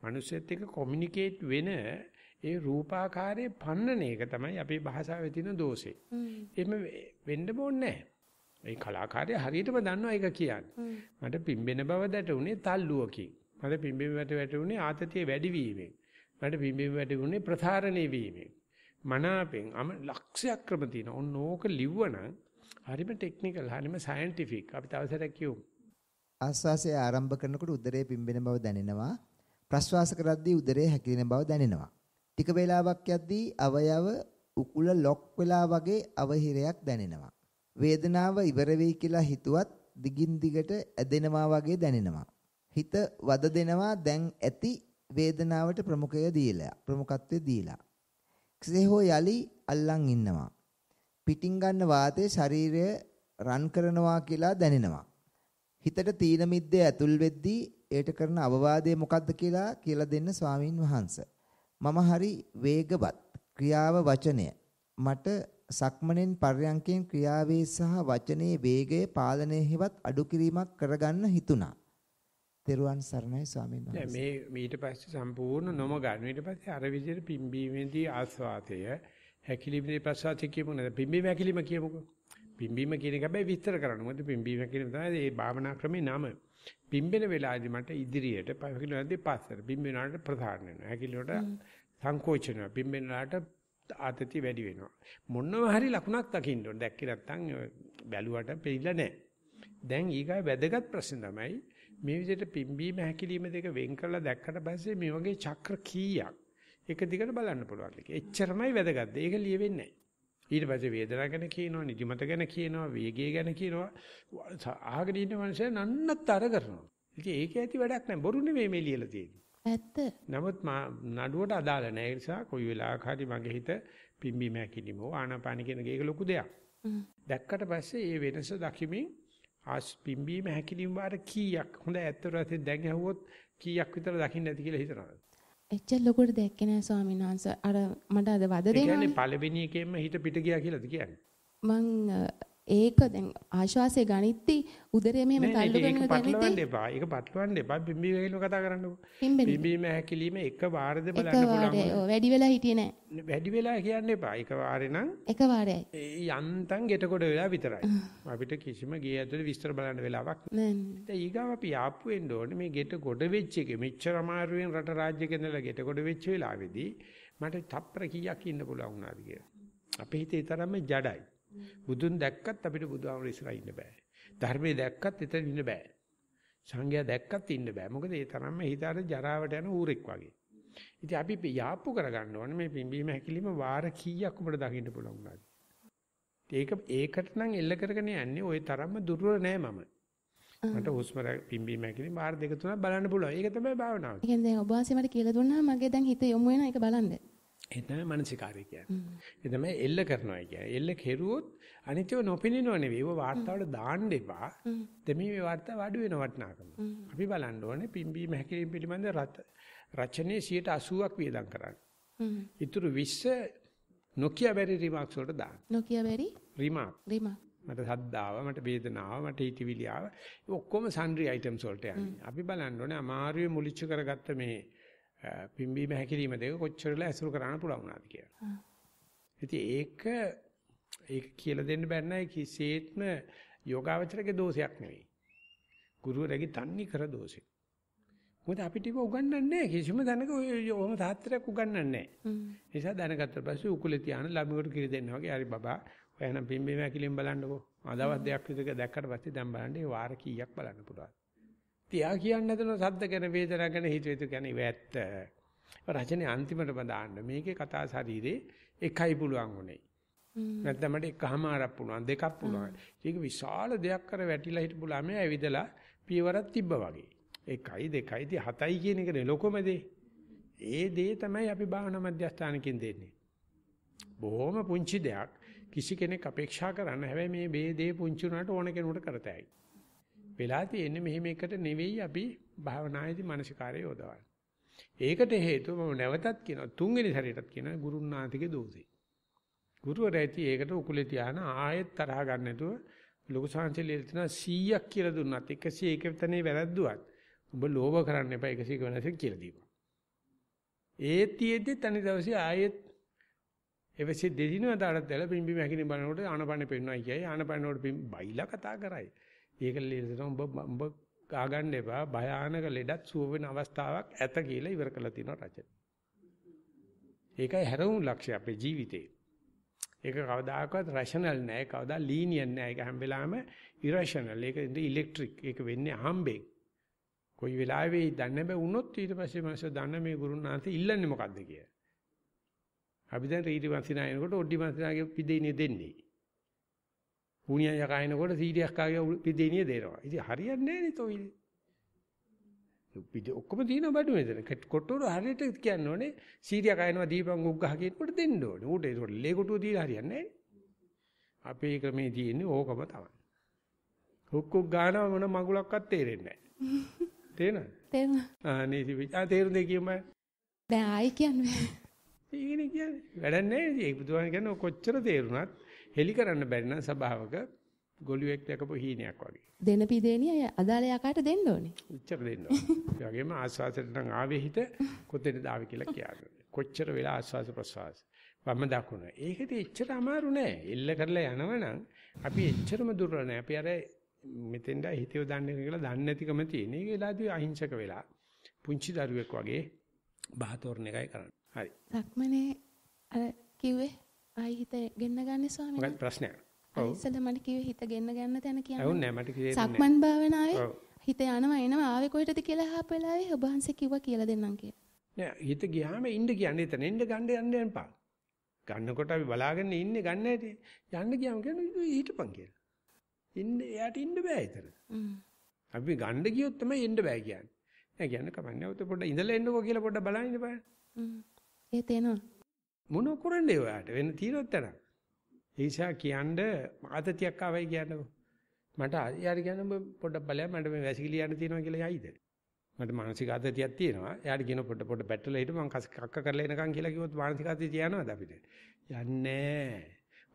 මිනිස්සුත් එක්ක කොමියුනිකේට් වෙන ඒ රූපාකාරයේ පන්නන එක තමයි අපේ භාෂාවේ තියෙන දෝෂේ. එහෙම වෙන්න ඕනේ නැහැ. ඒ කලාකාරය හරියටම දන්නවා ඒක කියන්නේ. මට පිම්බෙන බව දැටුනේ තල්ලුවකින්. මට පිම්බෙම වැටුනේ ආතතිය වැඩි වීමෙන්. මට පිම්බෙම වැටුනේ ප්‍රසාරණේ වීමෙන්. මනාපෙන් ලක්ෂයක් ක්‍රම තියෙනවා. ඔන්න ඕක ලිව්වනම් හරිම ටෙක්නිකල්, හරිම සයන්ටිෆික්. අපි තවසරක් කියමු. ආස්වාසය ආරම්භ කරනකොට උදරයේ පිම්බෙන බව දැනෙනවා. ප්‍රශ්වාස කරද්දී උදරයේ හැකිලෙන බව දැනෙනවා. ටික වේලාවක් යද්දී අවයව උකුල ලොක් වෙලා වගේ අවහිරයක් දැනෙනවා. වේදනාව ඉවර වෙයි කියලා හිතුවත් දිගින් දිගට ඇදෙනවා වගේ දැනෙනවා. හිත වද දෙනවා දැන් ඇති වේදනාවට ප්‍රමුඛත්වය දීලා. කෙසේ හෝ යලි අල්ලන් ඉන්නවා. පිටින් ගන්න වාතයේ ශරීරය රන් කරනවා කියලා දැනෙනවා. හිතට තීන මිද්දේ ඇතුල් වෙද්දී ඒට කරන අවවාදය මොකක්ද කියලා දෙන්න ස්වාමින් වහන්සේ. මම හරි වේගවත් ක්‍රියාව වචනය මට සක්මණෙන් පර්යංකයෙන් ක්‍රියාවේ සහ වචනේ වේගය පාලනය හෙවත් අඩු කිරීමක් කරගන්න හිතුණා. තෙරුවන් සරණයි ස්වාමීන් වහන්සේ. මේ ඊට පස්සේ සම්පූර්ණ නොම ගන්න. ඊට පස්සේ අර විදිහට පිම්බීමේදී ආස්වාදය හැකිලිමේ ප්‍රසාරය කියමු නේද? පිම්බීම හැකිලිම කියමුකෝ. පිම්බීම කියන එක හැබැයි විස්තර කරන්න. මොකද පිම්බීම හැකිලිම තමයි මේ භාවනා ක්‍රමේ නම. පිම්බෙන වෙලාවදී මට ඉදිරියට හැකිලුවදී පස්සට පිම්බෙනාට ප්‍රධාන වෙනවා. හැකිලුවට සංකෝචන වෙනවා. පිම්බෙනාට ආතති වැඩි වෙනවා. මොනවා හරි ලකුණක් දකින්න ඕන. දැක්කේ නැත්නම් බැලුවට පෙරිලා නැහැ. දැන් ඊගා වැදගත් ප්‍රශ්න තමයි මේ විදිහට පිම්බීම හැකිලිම දෙක වෙන් කරලා දැක්කට පස්සේ මේ වගේ චක්‍ර කීයක් එක දිගට බලන්න පුළුවන්. එච්චරමයි වැදගත්. ඒක ලියෙන්නේ නැහැ. ඊට පස්සේ වේදනාව ගැන කියනවා, නිදිමත ගැන කියනවා, වේගය ගැන කියනවා. ආගෙන ඉන්න මනුස්සය නන්නත්තර කරනවා. ඉතින් ඒක ඇති වැඩක් නැහැ. බොරු නෙමෙයි මේ ලියලා තියෙන්නේ. ඇත්ත. නමුත් නඩුවට අදාළ නැහැ. ඒ නිසා කොයි වෙලාවක හරි මගේ හිත පිම්බීම හැකිලිම ආනාපාන කියන එක ලොකු දෙයක්. දැක්කට පස්සේ මේ වෙනස දකිමින් පිම්බීම හැකිලිම වාර කීයක් හොඳ ඇත්තට දැන් ඇහුවොත් කීයක් විතර දකින්න ඇති කියලා හිතනවා. එච්චර ලොකුට දැක්කේ නෑ ස්වාමීන් වහන්සේ. අර මට අද වද දෙනවා. ඒ කියන්නේ පළවෙනි එකෙන්ම හිත පිට ගියා කියලාද කියන්නේ? මං ඒක දැන් ආශ්වාසය ගනිද්දි උදරය මෙහෙම තල්ලු කරන දැනෙද්දි ඒක පටලවන්න එපා. පිම්බීම හැකිලිම කතා කරන්නකෝ. පිම්බීම හැකිලිම එක වාරද බලන්න පුළුවන්. වැඩි වෙලා හිටියේ නෑ. වැඩි වෙලා කියන්න එපා. එක වාරේ නම් එක වාරයයි. යන්තම් ගෙටකොට වෙලා විතරයි. අපිට කිසිම ගේ ඇතුලේ විස්තර බලන්න වෙලාවක් නෑ. දැන් ඊගාව අපි ආපු වෙන්න ඕනේ මේ ගෙටකොට වෙච්ච එකේ මෙච්චර අමාරුවෙන් රට රාජ්‍යක ඉඳලා ගෙටකොට වෙච්ච වෙලාවේදී මට තප්පර කීයක් ඉන්න පුළුවන් වුණාද කියලා. අපේ හිතේ තරම්ම ජඩයි. බුදුන් දැක්කත් අපිට බුදුහාමුදුරු ඉස්සරහා ඉන්න බෑ. ධර්මයේ දැක්කත් එතන ඉන්න බෑ. සංඝයා දැක්කත් ඉන්න බෑ. මොකද ඒ තරම්ම හිතාට ජරාවට යන ඌරෙක් වගේ. ඉතින් අපි යාප්පු කරගන්න ඕනේ මේ පිම්බීම හැකිලිම වාර කීයක් උඹට දකින්න පුළුවන් වුණාද? ඒකට නම් එල්ල කරගෙන යන්නේ ওই තරම්ම දුර්වල නෑ මම. මට හුස්ම පිම්බීම හැකිලිම වාර දෙක තුනක් බලන්න පුළුවන්. ඒක තමයි භාවනාව. ඒ කියන්නේ දැන් ඔබ වහන්සේ මට කියලා දුන්නා මගේ දැන් හිත යොමු වෙන එක බලන්න. ඒ තමයි මානසිකාරය කියන්නේ. ඒ තමයි එල්ල කරනවා කියන්නේ. එල්ල කෙරුවොත් අනිත්‍යව නොපෙනෙනව නෙවෙයි. ඒව වාර්තාවට දාන්න එපා. දෙමි මේ වාර්තාව අඩු වෙන වටනකම. අපි බලන්න ඕනේ පිම්බීම හැකිලිම පිළිබඳ රචනයේ 80%ක් වියදම් කරන්න. ඊටු 20 නොකිය බැරි රිමාක්ස් වලට දාන්න. නොකිය බැරි රිමාක්. මට සද්දාව, මට වේදනාව, මට හිතවිලි ආව. ඒ ඔක්කොම සන්ඩ්‍රි අයිටම්ස් වලට යන්නේ. අපි බලන්න ඕනේ අමාරුවේ මුලිච්ච කරගත්ත මේ පිම්බීම හැකිලිම දෙක කොච්චරලා ඇසුරු කරන්න පුළුවන් වුණාද කියලා. ඉතින් ඒක කියලා දෙන්න බෑ නෑ කිසිසේත්ම යෝගාවචරගේ දෝෂයක් නෙවෙයි. ගුරුවරයාගේ තන්නේ කර දෝෂයක්. මොකද අපිට ඒක උගන්වන්නේ නෑ කිසිම දැනක ඔහොම තාත්‍රයක් උගන්වන්නේ නෑ. ඒ නිසා දැනගත්ත පස්සේ උකුලේ තියාන ළමයට කිරි දෙන්න වගේ හරි බබා ඔය නම් පිම්බීම හැකිලිම බලන්නකෝ. අදවත් දෙයක් විතර දැක්කට පස්සේ දැන් බලන්න ඒ වාර කීයක් බලන්න පුළුවන්. තියා කියන්නේ නැතන සද්ද ගැන වේදනා ගැන හිතවිත ගැන ඉවැත්ත. රචනයේ අන්තිමටම දාන්න මේකේ කතා ශරීරේ එකයි පුළුවන් උනේ. නැත්නම් මට එකමාරක් පුළුවන් දෙකක් පුළුවන්. ඒක විශාල දෙයක් කර වැටිලා හිටපු ළමයා ඇවිදලා පියවරක් තිබ්බා වගේ. 1 2 7යි කියන එකනේ ලොකම දේ. ඒ දේ තමයි අපි භාවනා මධ්‍යස්ථානකින් දෙන්නේ. බොහොම පුංචි දෙයක් කිසි කෙනෙක් අපේක්ෂා කරන්න හැබැයි මේ දේ පුංචි උනාට ඕන කෙනෙකුට කරතයි. වෙලා තියෙන්නේ මෙහෙම එකට අපි භාවනායේදී මානසිකාරය යොදවන්නේ. ඒකට හේතුව මම නැවතත් කියනවා තුන්වෙනි සැරේටත් කියනවා ගුරුනාථගේ දෝෂේ. ගුරුවරයාටි ඒකට උකුලේ තියාන ආයෙත් තරහ ගන්න නැතුව ලොකු සංචලයේ තියෙන 100ක් කියලා දුන්නත් 101 තැනේ වැරද්දුවත් ඔබ ලෝභ කරන්න එපා 101 වෙනසක් කියලා දීපන්. ඒතියෙදි තනි දවසේ ආයෙත් එවසේ දෙදිනවදාට දැලා පිම්බිම හැකිනේ බලනකොට ආනපනේ පෙන්වයි කියයි ආනපනේට බයිලා කතා කරයි. ඒක ලේසන උඹ ගා ගන්න එපා භයානක ලෙඩක් සුව වෙන අවස්ථාවක් ඇත කියලා ඉවර කරලා තියෙනවා රචන. ඒකයි හැරවුම් ලක්ෂ්‍ය අපේ ජීවිතේ. ඒක කවදාකවත් රෂනල් නෑ කවදා ලීනියර් නෑ ඒක හැම වෙලාවෙම ඉරෂනල් ඒක ඉලෙක්ට්‍රික් ඒක වෙන්නේ අහම්බෙන් කොයි වෙලාවෙ දන්නේ බෑ වුණොත් ඊට පස්සේ මාස දන්න මේ ගුරුනාන්සේ ඉල්ලන්නේ මොකද්ද කියලා අපි දැන් රීටි වන්සිනායනකොට ඔඩ්ඩි වන්සිනාගේ පිදෙනිය දෙන්නේ පුණියන් යකයිනකොට සීඩියක් කාගේ පිදෙනිය දෙනවා ඉතින් හරියන්නේ නෑනේ තොයි පිට ඔක්කොම තියෙන බඩු මෙතන කොට්ටෝර හරියට කියන්න ඕනේ සීඩියක් අයනවා දීපන් උග් ගහ කියනකොට දෙන්න ඕනේ ඌට ඒක ලේ කොටුව දීලා හරියන්නේ නෑ අපේ ක්‍රමේ තියෙන්නේ ඕකම තමයි හුක්කුක් ගානවා මොන මගුලක්වත් තේරෙන්නේ නෑ තේරෙනවද තේරුණා නේද තේරුනේ කියමු දැන් ආයි කියන්නේ ඊගෙන කියන්නේ වැඩක් නෑ ඒ බුදුහාම කියන්නේ කොච්චර තේරුණත් හෙලි කරන්න බැරි නම් සබාවක ගොළුෙක් දැකපු හීනයක් වගේ. දෙන පිදේනිය අදාළ යකාට දෙන්න ඕනේ. උච්චර දෙන්න ඕනේ. ඒ වගේම ආස්වාසයට නම් ආවේ හිත කොතෙන්ද ආවේ කියලා කියන්නේ. කොච්චර වෙලා ආස්වාස ප්‍රසවාස. වම දකුණ. ඒකෙදි එච්චර අමාරු නෑ. එල්ල කරලා යනවනම් අපි එච්චරම දුර්වල නෑ. අපි අර මෙතෙන්ද හිතේ දාන්න කියලා දන්නේ නැතිකම තියෙන. ඒක වෙලාදී අහිංසක වෙලා පුංචි දරුවෙක් වගේ බහතෝරන එකයි කරන්නේ. හරි. සක්මනේ අර කිව්වේ ආයි හිත ගෙන්න ගන්න ස්වාමීන් මොකක්ද ප්‍රශ්නයක්? ඉස්සෙල්ලා මට කිව්වේ හිත ගෙන්න ගන්න තැන කියන්නේ. ඔව් නෑ මට කිව්වේ සක්මන් භාවනාවේ හිත යනවා එනවා ආවේ කොහෙටද කියලා අහපු වෙලාවේ ඔබ වහන්සේ කිව්වා කියලා දෙන්නම් කියලා. නෑ හිත ගියාම ඉන්න කියන්නේ එතන එන්න ගන්න යන්න යන්නපා. ගන්නකොට අපි බලාගෙන ඉන්නේ ගන්න නැටි. යන්න ගියාම කියන්නේ හිටපන් කියලා. ඉන්න එයාට ඉන්න බෑ එතන. අපි ගන්න ගියොත් තමයි එන්න බෑ කියන්නේ. නෑ කියන්න කමන්නේ. ඔත පොඩ්ඩ ඉඳලා එන්නකෝ කියලා පොඩ්ඩ බලන්න ඉඳපන්. ඒ තේනවා. මොන කරන්නේ ඔයාට වෙන තීරොත් තන. ඒසා කියන්නේ ආතතියක් ආවයි කියන්නකෝ. මට යාර කියන්නේ පොඩ්ඩක් බලයන් මට මේ වැසිකිලි යන්න තියෙනවා කියලා යයිද? මට මානසික ආතතියක් තියෙනවා. යාට කියන පොඩ්ඩ පැට්ටලා හිට මම කක්ක කරලා එනකන් කියලා කිව්වොත් මානසික ආතතිය තියනවාද අපිට? යන්නේ.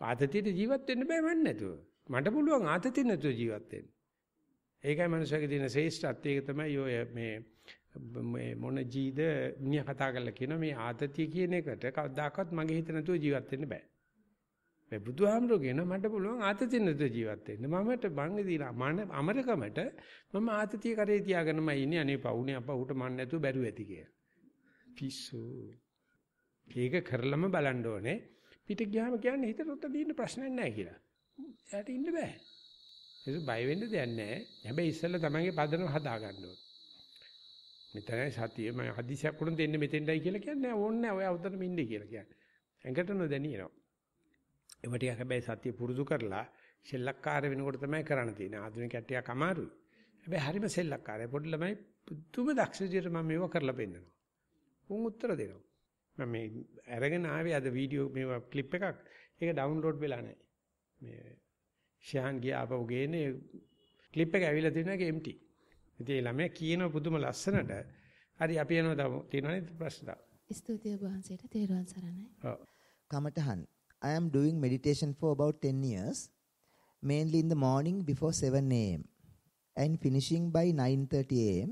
ආතතියට ජීවත් වෙන්න බෑ මන් නැතුව. මට පුළුවන් ආතතිය නැතුව ජීවත් වෙන්න. ඒකයි මනුස්සයගේ තියෙන ශ්‍රේෂ්ඨත්වය. ඒක තමයි ඔය මේ මොන ජීද මිනිහා කතා කරලා කියන මේ ආතතිය කියන එකට කවදාකවත් මගේ හිත නැතුව ජීවත් වෙන්න බෑ. මේ බුදුහාමරෝ කියන මට පුළුවන් ආතතිය නැතුව ජීවත් වෙන්න. මමට බංගේ දීලා අමරකමට මම ආතතිය කරේ තියාගෙනම ඉන්නේ අනේ පවුනේ අප උට මන් නැතුව බැරුව ඇති කියලා. පිස්සු. ඒක කරලම බලන්න ඕනේ. පිට ගියාම කියන්නේ හිතට උත්තර දෙන්න ප්‍රශ්නයක් නැහැ කියලා. එයාට ඉන්න බෑ. ඒක බය වෙන්න දෙයක් නැහැ. හැබැයි ඉස්සෙල්ලා තමන්ගේ පදනම හදා ගන්න ඕනේ. මෙතනයි සතිය මම හදිසියක් වුණ දෙන්න මෙතෙන්ටයි කියලා කියන්නේ ඕනේ නැහැ. ඔය අවතරම ඉන්නේ කියලා කියන්නේ. ඇඟට නොදැනියනවා. ඒව ටික හැබැයි සතිය පුරුදු කරලා සෙල්ලක්කාර වෙනකොට තමයි කරන්න තියෙන්නේ. ආධුනිකයට ටිකක් අමාරුයි. හැබැයි හරිම සෙල්ලක්කාරයි. පොඩි ළමයි පුදුම දක්ෂ විදියට මම මේව කරලා පෙන්නනවා. උන් උත්තර දෙනවා. මම මේ අරගෙන ආවේ අද වීඩියෝ මේවා ක්ලිප් එකක්. ඒක ඩවුන්ලෝඩ් වෙලා නැහැ. මේ ෂාන් ගියාපහු ගේනේ ක්ලිප් එක ඇවිල්ලා තියෙනවා ඒක empty. ඉතින් ඒ ළමයා කියන පුදුම ලස්සනට හරි අපි යනවා තව තියෙනවනේ ප්‍රශ්න තව. ස්තුතියි ඔබ වහන්සේට තේරුවන් සරණයි. ඔව්. Kamatahan, I am doing meditation for about 10 years, mainly in the morning before 7 a.m. and finishing by 9:30 a.m.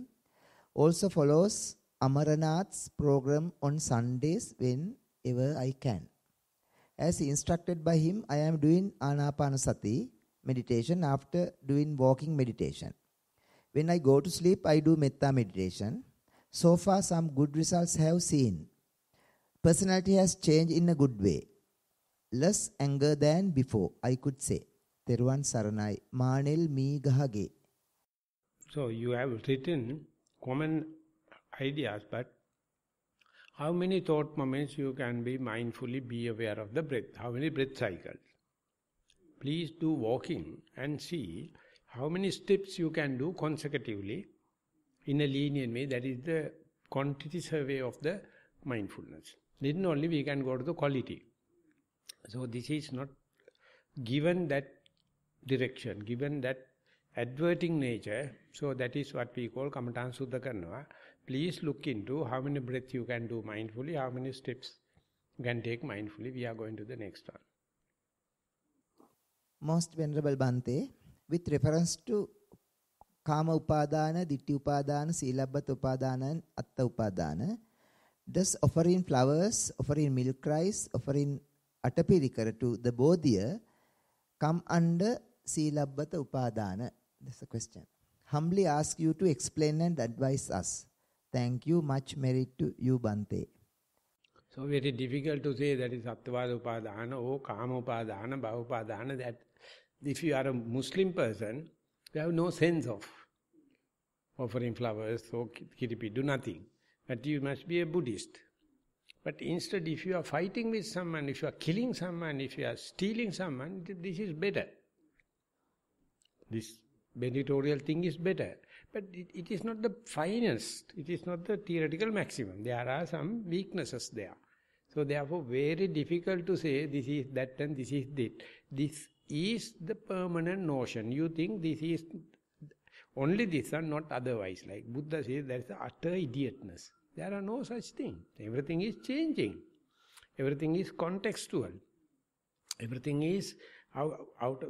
Also follows Amaranath's program on Sundays whenever I can. As instructed by him, I am doing Anapanasati meditation after doing walking meditation. When I go to sleep, I do Metta meditation. So far, some good results have seen. Personality has changed in a good way. Less anger than before, I could say. Teruvan Saranai, Manil Meegahage. So you have written common ideas, but how many thought moments you can be mindfully be aware of the breath? How many breath cycles? Please do walking and see how many steps you can do consecutively in a linear way. That is the quantity survey of the mindfulness. Then only we can go to the quality. So this is not given that direction, given that adverting nature. So that is what we call Kamatan Suddha Karnawa. Please look into how many breaths you can do mindfully, how many steps you can take mindfully. We are going to the next one. Most Venerable Bhante, with reference to Kama Upadana, Ditti Upadana, Silabbata Upadana and Atta Upadana, does offering flowers, offering milk rice, offering Atapirikara to the Bodhiya come under Silabbata Upadana? That's the question. Humbly ask you to explain and advise us. Thank you. Much merit to you, Bhante. So very difficult to say that is Attvada Upadana or Kama Upadana, Bhava Upadana. That if you are a Muslim person, you have no sense of offering flowers or kiripi, do nothing. But you must be a Buddhist. But instead, if you are fighting with someone, if you are killing someone, if you are stealing someone, this is better. This meditorial thing is better. But it is not the finest. It is not the theoretical maximum. There are some weaknesses there. So therefore, very difficult to say this is that and this is this. This is the permanent notion. You think this is only this and not otherwise. Like Buddha says, there is utter idiotness. There are no such thing. Everything is changing. Everything is contextual. Everything is out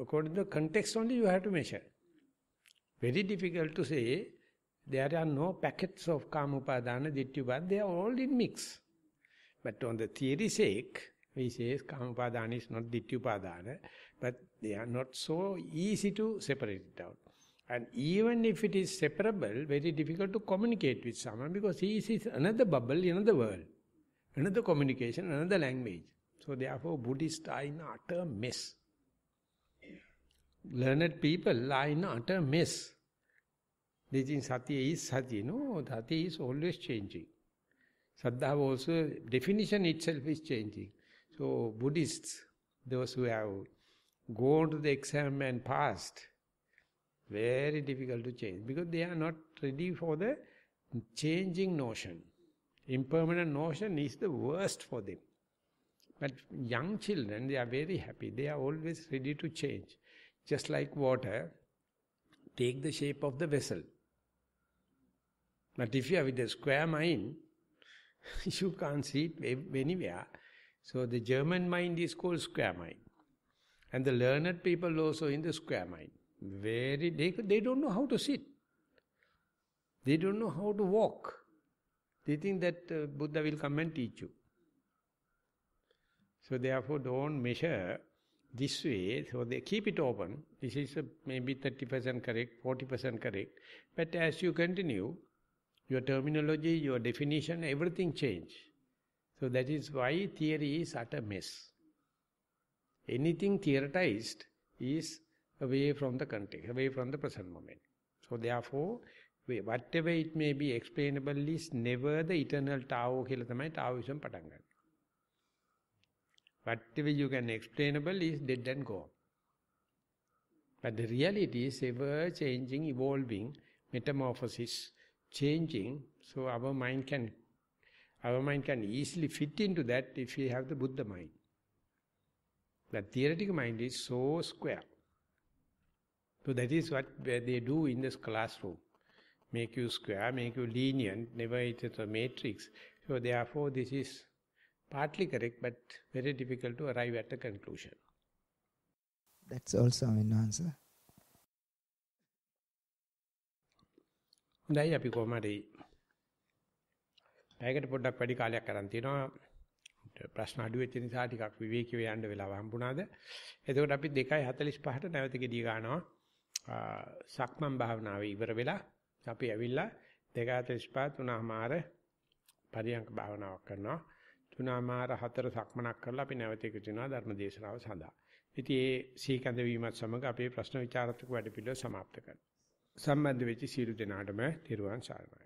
according to the context only you have to measure. Very difficult to say, there are no packets of Kama Upadana, Ditti Upadana, they are all in mix. But on the theory sake, we say Kama Upadana is not Ditti Upadana, but they are not so easy to separate it out. And even if it is separable, very difficult to communicate with someone because he is another bubble, another world, another communication, another language. So therefore Buddhists are in utter mess. Learned people are in utter mess. They think Satya is Satya. No, Satya is always changing. Saddha also, definition itself is changing. So Buddhists, those who have gone to the exam and passed, very difficult to change because they are not ready for the changing notion. Impermanent notion is the worst for them. But young children, they are very happy. They are always ready to change. Just like water, take the shape of the vessel. But if you have with a square mind, you can't see it anywhere. So the German mind is called square mind. And the learned people also in the square mind. They don't know how to sit. They don't know how to walk. They think that Buddha will come and teach you. So therefore don't measure this way, so they keep it open. This is maybe 30% correct, 40% correct. But as you continue, your terminology, your definition, everything change. So that is why theory is utter mess. Anything theoretized is away from the context, away from the present moment. So therefore, whatever it may be explainable is never the eternal Tao කියලා තමයි Taoism පටන් ගන්නේ. Whatever you can explainable is dead and gone. But the reality is ever changing, evolving, metamorphosis, changing. So our mind can easily fit into that if we have the Buddha mind. The theoretical mind is so square. So that is what they do in this classroom. Make you square, make you lenient, never it is a matrix. So therefore this is partly correct, but very difficult to arrive at a conclusion. That's also an answer. හොඳයි අපි කොහමද පැයකට පොඩ්ඩක් වැඩි කාලයක් අරන් තිනවා ප්‍රශ්න අඩු වෙච්ච නිසා ටිකක් විවේකීව යන්න වෙලාව හම්බුණාද එතකොට අපි 2:45ට නැවත ගෙඩිය ගන්නවා සක්මන් භාවනාවේ ඉවර වෙලා අපි ඇවිල්ලා 2:45 3:00මාර පරියන්ක භාවනාවක් කරනවා 3:00මාර 4 සක්මනක් කරලා අපි නැවත එකතු වෙනවා ධර්ම දේශනාව සඳහා. ඉතින් ඒ සීකඳ වීමත් සමග අපේ ප්‍රශ්න විචාරත්මක වැඩපිළිවෙල සමාප්ත කරනවා. සම්බන්ධ වෙච්ච සියලු දෙනාටම තෙරුවන් සරණයි.